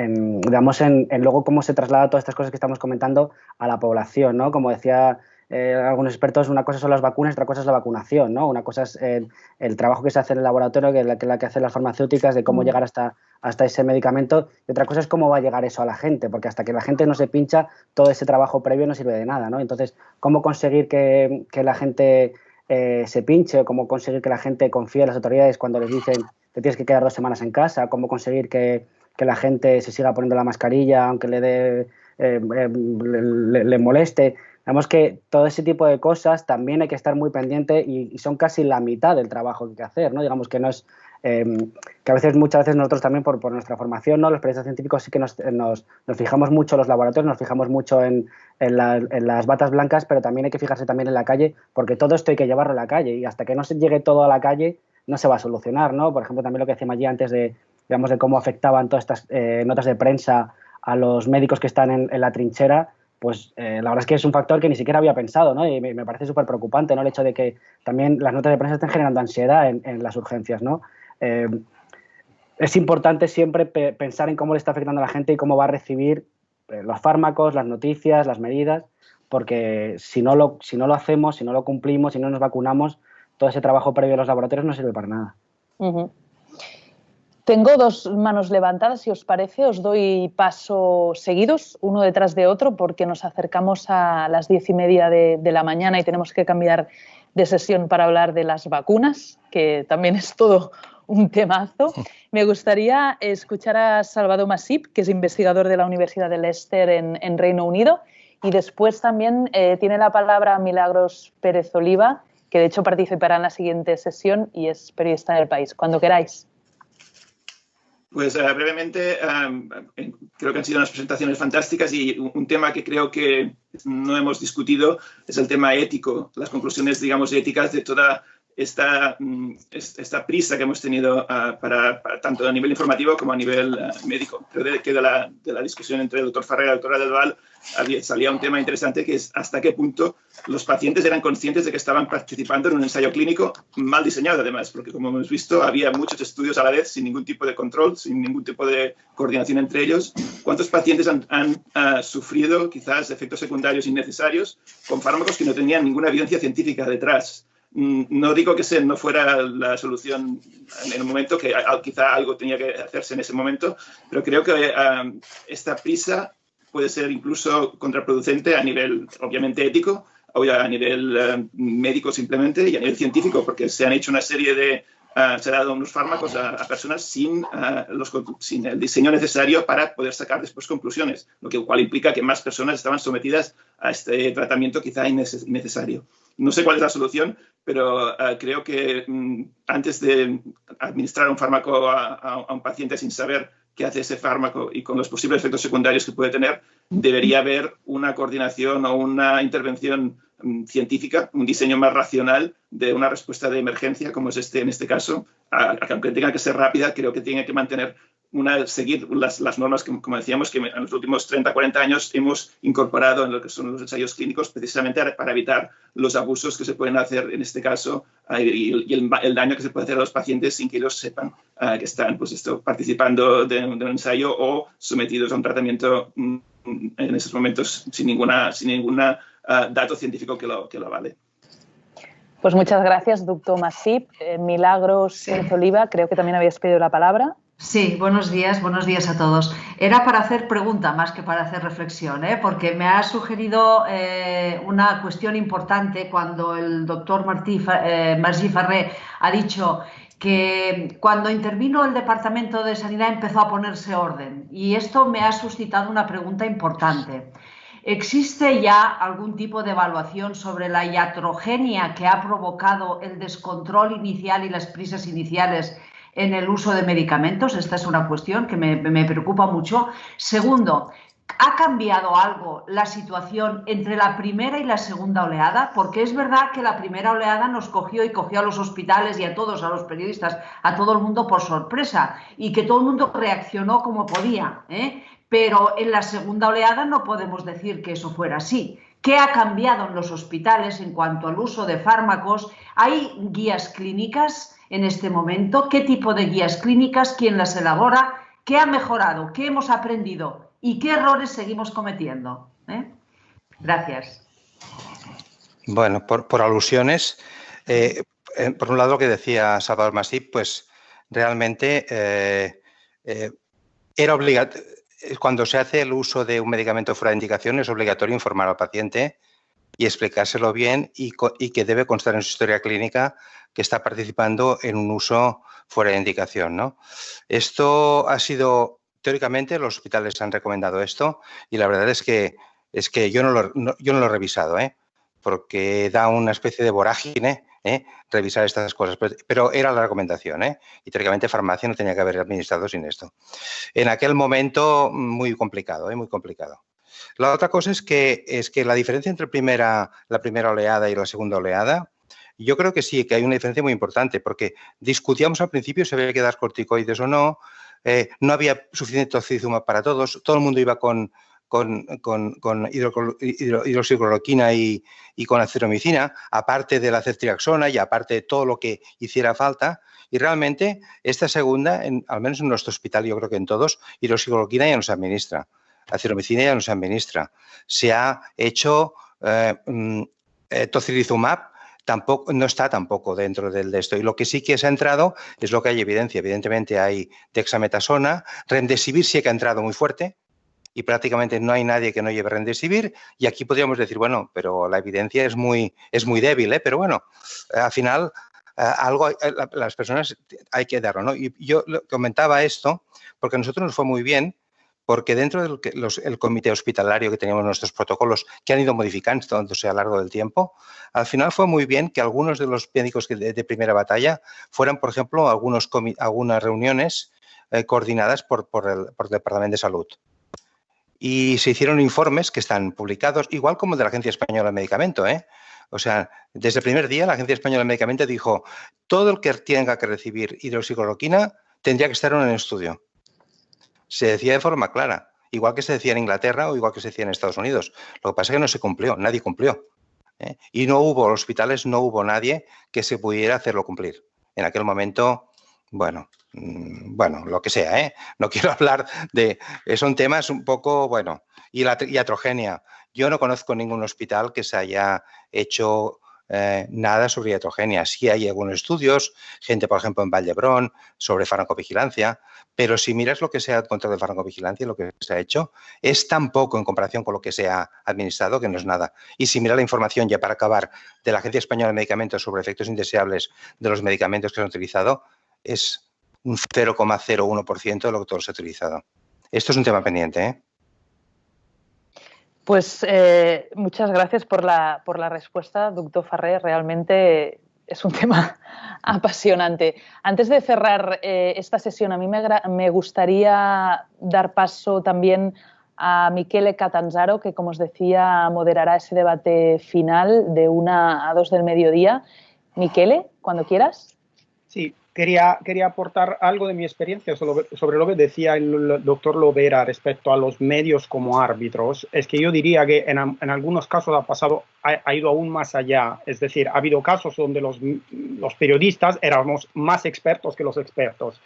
luego cómo se traslada todas estas cosas que estamos comentando a la población, ¿no? Como decía algunos expertos, una cosa son las vacunas, otra cosa es la vacunación, ¿no? Una cosa es el trabajo que se hace en el laboratorio, que es la que hacen las farmacéuticas, de cómo llegar hasta ese medicamento, y otra cosa es cómo va a llegar eso a la gente, porque hasta que la gente no se pincha, todo ese trabajo previo no sirve de nada, ¿no? Entonces, ¿cómo conseguir que la gente se pinche, o cómo conseguir que la gente confíe en las autoridades cuando les dicen que tienes que quedar 2 semanas en casa, cómo conseguir que la gente se siga poniendo la mascarilla aunque le moleste? Vemos que todo ese tipo de cosas también hay que estar muy pendiente y son casi la mitad del trabajo que hay que hacer, ¿no? Digamos que no es que muchas veces nosotros también por nuestra formación, ¿no? Los periodistas científicos sí que nos fijamos mucho en los laboratorios, nos fijamos mucho en las batas blancas, pero también hay que fijarse también en la calle, porque todo esto hay que llevarlo a la calle y hasta que no se llegue todo a la calle no se va a solucionar, ¿no? Por ejemplo, también lo que decíamos allí antes de cómo afectaban todas estas notas de prensa a los médicos que están en la trinchera, pues la verdad es que es un factor que ni siquiera había pensado, ¿no? Y me parece súper preocupante, ¿no? El hecho de que también las notas de prensa estén generando ansiedad en las urgencias, ¿no? Es importante siempre pensar en cómo le está afectando a la gente y cómo va a recibir los fármacos, las noticias, las medidas, porque si no lo hacemos, si no lo cumplimos, si no nos vacunamos, todo ese trabajo previo a los laboratorios no sirve para nada. Uh-huh. Tengo 2 manos levantadas, si os parece, os doy paso seguidos, uno detrás de otro, porque nos acercamos a las 10:30 de la mañana y tenemos que cambiar de sesión para hablar de las vacunas, que también es todo un temazo. Me gustaría escuchar a Salvador Masip, que es investigador de la Universidad de Leicester en Reino Unido, y después también tiene la palabra Milagros Pérez Oliva, que de hecho participará en la siguiente sesión y es periodista del País. Cuando queráis. Pues brevemente, creo que han sido unas presentaciones fantásticas y un tema que creo que no hemos discutido es el tema ético, las conclusiones, digamos, éticas de toda esta prisa que hemos tenido para tanto a nivel informativo como a nivel médico. Creo que de la discusión entre el doctor Farré y la doctora Del Val salía un tema interesante, que es hasta qué punto los pacientes eran conscientes de que estaban participando en un ensayo clínico mal diseñado, además, porque como hemos visto había muchos estudios a la vez sin ningún tipo de control, sin ningún tipo de coordinación entre ellos. ¿Cuántos pacientes han sufrido quizás efectos secundarios innecesarios con fármacos que no tenían ninguna evidencia científica detrás? no digo que no fuera la solución en el momento, que quizá algo tenía que hacerse en ese momento, pero creo que esta prisa puede ser incluso contraproducente a nivel, obviamente, ético, o a nivel médico simplemente, y a nivel científico, porque se han hecho una serie de... se han dado unos fármacos a personas sin el diseño necesario para poder sacar después conclusiones, lo cual implica que más personas estaban sometidas a este tratamiento quizá innecesario. No sé cuál es la solución, pero creo que antes de administrar un fármaco a un paciente sin saber qué hace ese fármaco y con los posibles efectos secundarios que puede tener, debería haber una coordinación o una intervención científica, un diseño más racional de una respuesta de emergencia, como es en este caso. Aunque tenga que ser rápida, creo que tiene que seguir las normas que, como decíamos, que en los últimos 30, 40 años hemos incorporado en lo que son los ensayos clínicos, precisamente para evitar los abusos que se pueden hacer en este caso y el daño que se puede hacer a los pacientes sin que ellos sepan que están participando de un ensayo o sometidos a un tratamiento en esos momentos sin ninguna dato científico que lo avale. Pues muchas gracias, doctor Masip. Milagros Oliva, creo que también habías pedido la palabra. Sí, buenos días a todos. Era para hacer pregunta más que para hacer reflexión, porque me ha sugerido una cuestión importante cuando el doctor Martí Farré ha dicho que cuando intervino el Departamento de Sanidad empezó a ponerse orden, y esto me ha suscitado una pregunta importante. ¿Existe ya algún tipo de evaluación sobre la iatrogenia que ha provocado el descontrol inicial y las prisas iniciales en el uso de medicamentos? Esta es una cuestión que me preocupa mucho. Segundo, ¿ha cambiado algo la situación entre la primera y la segunda oleada? Porque es verdad que la primera oleada nos cogió a los hospitales y a todos, a los periodistas, a todo el mundo por sorpresa, y que todo el mundo reaccionó como podía, Pero en la segunda oleada no podemos decir que eso fuera así. ¿Qué ha cambiado en los hospitales en cuanto al uso de fármacos? ¿Hay guías clínicas en este momento? ¿Qué tipo de guías clínicas? ¿Quién las elabora? ¿Qué ha mejorado? ¿Qué hemos aprendido? ¿Y qué errores seguimos cometiendo? Gracias. Bueno, por alusiones, por un lado lo que decía Salvador Masip, pues realmente era obligatorio. Cuando se hace el uso de un medicamento fuera de indicación, es obligatorio informar al paciente y explicárselo bien y que debe constar en su historia clínica que está participando en un uso fuera de indicación, ¿no? Esto ha sido, teóricamente, los hospitales han recomendado esto, y la verdad es que yo no lo he revisado, porque da una especie de vorágine revisar estas cosas, pero era la recomendación, y teóricamente farmacia no tenía que haber administrado sin esto. En aquel momento, muy complicado, muy complicado. La otra cosa es que la diferencia entre la primera oleada y la segunda oleada, yo creo que sí, que hay una diferencia muy importante, porque discutíamos al principio si había que dar corticoides o no, no había suficiente tocilizumab para todos, todo el mundo iba con hidroxicloroquina y con azithromicina, aparte de la ceftriaxona y aparte de todo lo que hiciera falta. Y realmente esta segunda, al menos en nuestro hospital, yo creo que en todos, hidroxicloroquina ya no se administra, azithromicina ya no se administra. Se ha hecho tocilizumab, no está tampoco dentro de esto. Y lo que sí que se ha entrado es lo que hay evidencia. Evidentemente hay dexametasona, remdesivir sí que ha entrado muy fuerte, y prácticamente no hay nadie que no lleve remdesivir, y aquí podríamos decir, bueno, pero la evidencia es muy débil, pero bueno, al final algo las personas hay que darlo, ¿no? Y yo comentaba esto porque a nosotros nos fue muy bien, porque dentro del comité hospitalario que teníamos nuestros protocolos, que han ido modificándose a lo largo del tiempo, al final fue muy bien que algunos de los médicos de primera batalla fueran, por ejemplo, algunas reuniones coordinadas por el Departamento de Salud. Y se hicieron informes que están publicados, igual como el de la Agencia Española del Medicamento, O sea, desde el primer día la Agencia Española del Medicamento dijo todo el que tenga que recibir hidroxicloroquina tendría que estar en un estudio. Se decía de forma clara, igual que se decía en Inglaterra o igual que se decía en Estados Unidos. Lo que pasa es que no se cumplió, nadie cumplió. Y no hubo hospitales, no hubo nadie que se pudiera hacerlo cumplir. En aquel momento, bueno, lo que sea, No quiero hablar de... Son temas un poco, bueno, y la iatrogenia. Yo no conozco ningún hospital que se haya hecho nada sobre iatrogenia. Sí hay algunos estudios, gente, por ejemplo, en Vall d'Hebron, sobre farmacovigilancia, pero si miras lo que se ha encontrado de farmacovigilancia, lo que se ha hecho, es tan poco en comparación con lo que se ha administrado que no es nada. Y si miras la información, ya para acabar, de la Agencia Española de Medicamentos sobre efectos indeseables de los medicamentos que se han utilizado, es un 0,01% de lo que todos se ha utilizado. Esto es un tema pendiente, ¿eh? Pues muchas gracias por la respuesta, doctor Farré. Realmente es un tema apasionante. Antes de cerrar esta sesión, a mí me gustaría dar paso también a Michele Catanzaro, que, como os decía, moderará ese debate final de 1 a 2 del mediodía. Michele, cuando quieras. Sí. Quería aportar algo de mi experiencia sobre lo que decía el doctor Lovera respecto a los medios como árbitros. Es que yo diría que en algunos casos ha ido aún más allá. Es decir, ha habido casos donde los periodistas éramos más expertos que los expertos.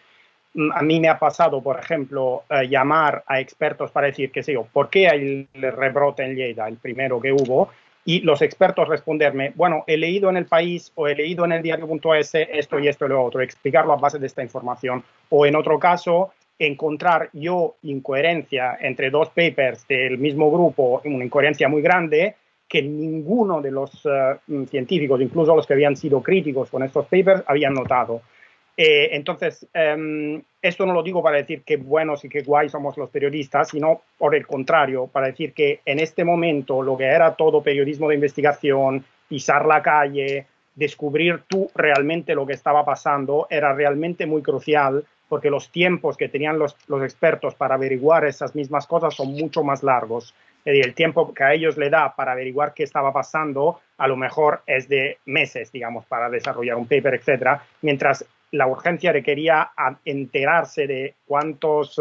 A mí me ha pasado, por ejemplo, llamar a expertos para decir, qué sé yo, ¿por qué hay el rebrote en Lleida, el primero que hubo? Y los expertos responderme, bueno, he leído en El País o he leído en el diario.es esto y esto y lo otro, explicarlo a base de esta información. O en otro caso, encontrar yo incoherencia entre 2 papers del mismo grupo, una incoherencia muy grande, que ninguno de los científicos, incluso los que habían sido críticos con estos papers, habían notado. Entonces, esto no lo digo para decir que buenos y que guay somos los periodistas, sino por el contrario, para decir que en este momento lo que era todo periodismo de investigación, pisar la calle, descubrir tú realmente lo que estaba pasando, era realmente muy crucial, porque los tiempos que tenían los expertos para averiguar esas mismas cosas son mucho más largos. Es decir, el tiempo que a ellos le da para averiguar qué estaba pasando, a lo mejor es de meses, digamos, para desarrollar un paper, etcétera, mientras la urgencia requería enterarse de cuántos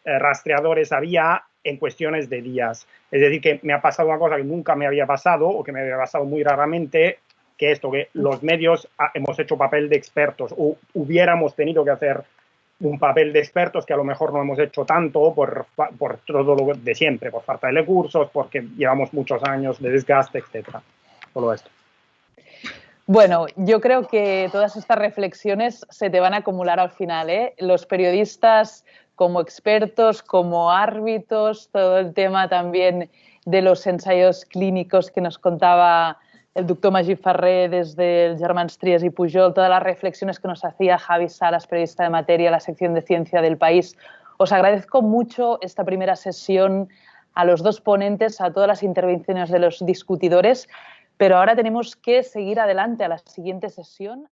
rastreadores había en cuestiones de días. Es decir, que me ha pasado una cosa que nunca me había pasado o que me había pasado muy raramente, que los medios hemos hecho papel de expertos o hubiéramos tenido que hacer un papel de expertos que a lo mejor no hemos hecho tanto por todo lo de siempre, por falta de recursos, porque llevamos muchos años de desgaste, etcétera. Solo esto. Bueno, yo creo que todas estas reflexiones se te van a acumular al final, ¿eh? Los periodistas como expertos, como árbitros, todo el tema también de los ensayos clínicos que nos contaba el doctor Magí Ferrer desde el Germans Trias y Pujol, todas las reflexiones que nos hacía Javi Salas, periodista de materia, la sección de ciencia del País. Os agradezco mucho esta primera sesión, a los 2 ponentes, a todas las intervenciones de los discutidores. Pero ahora tenemos que seguir adelante a la siguiente sesión.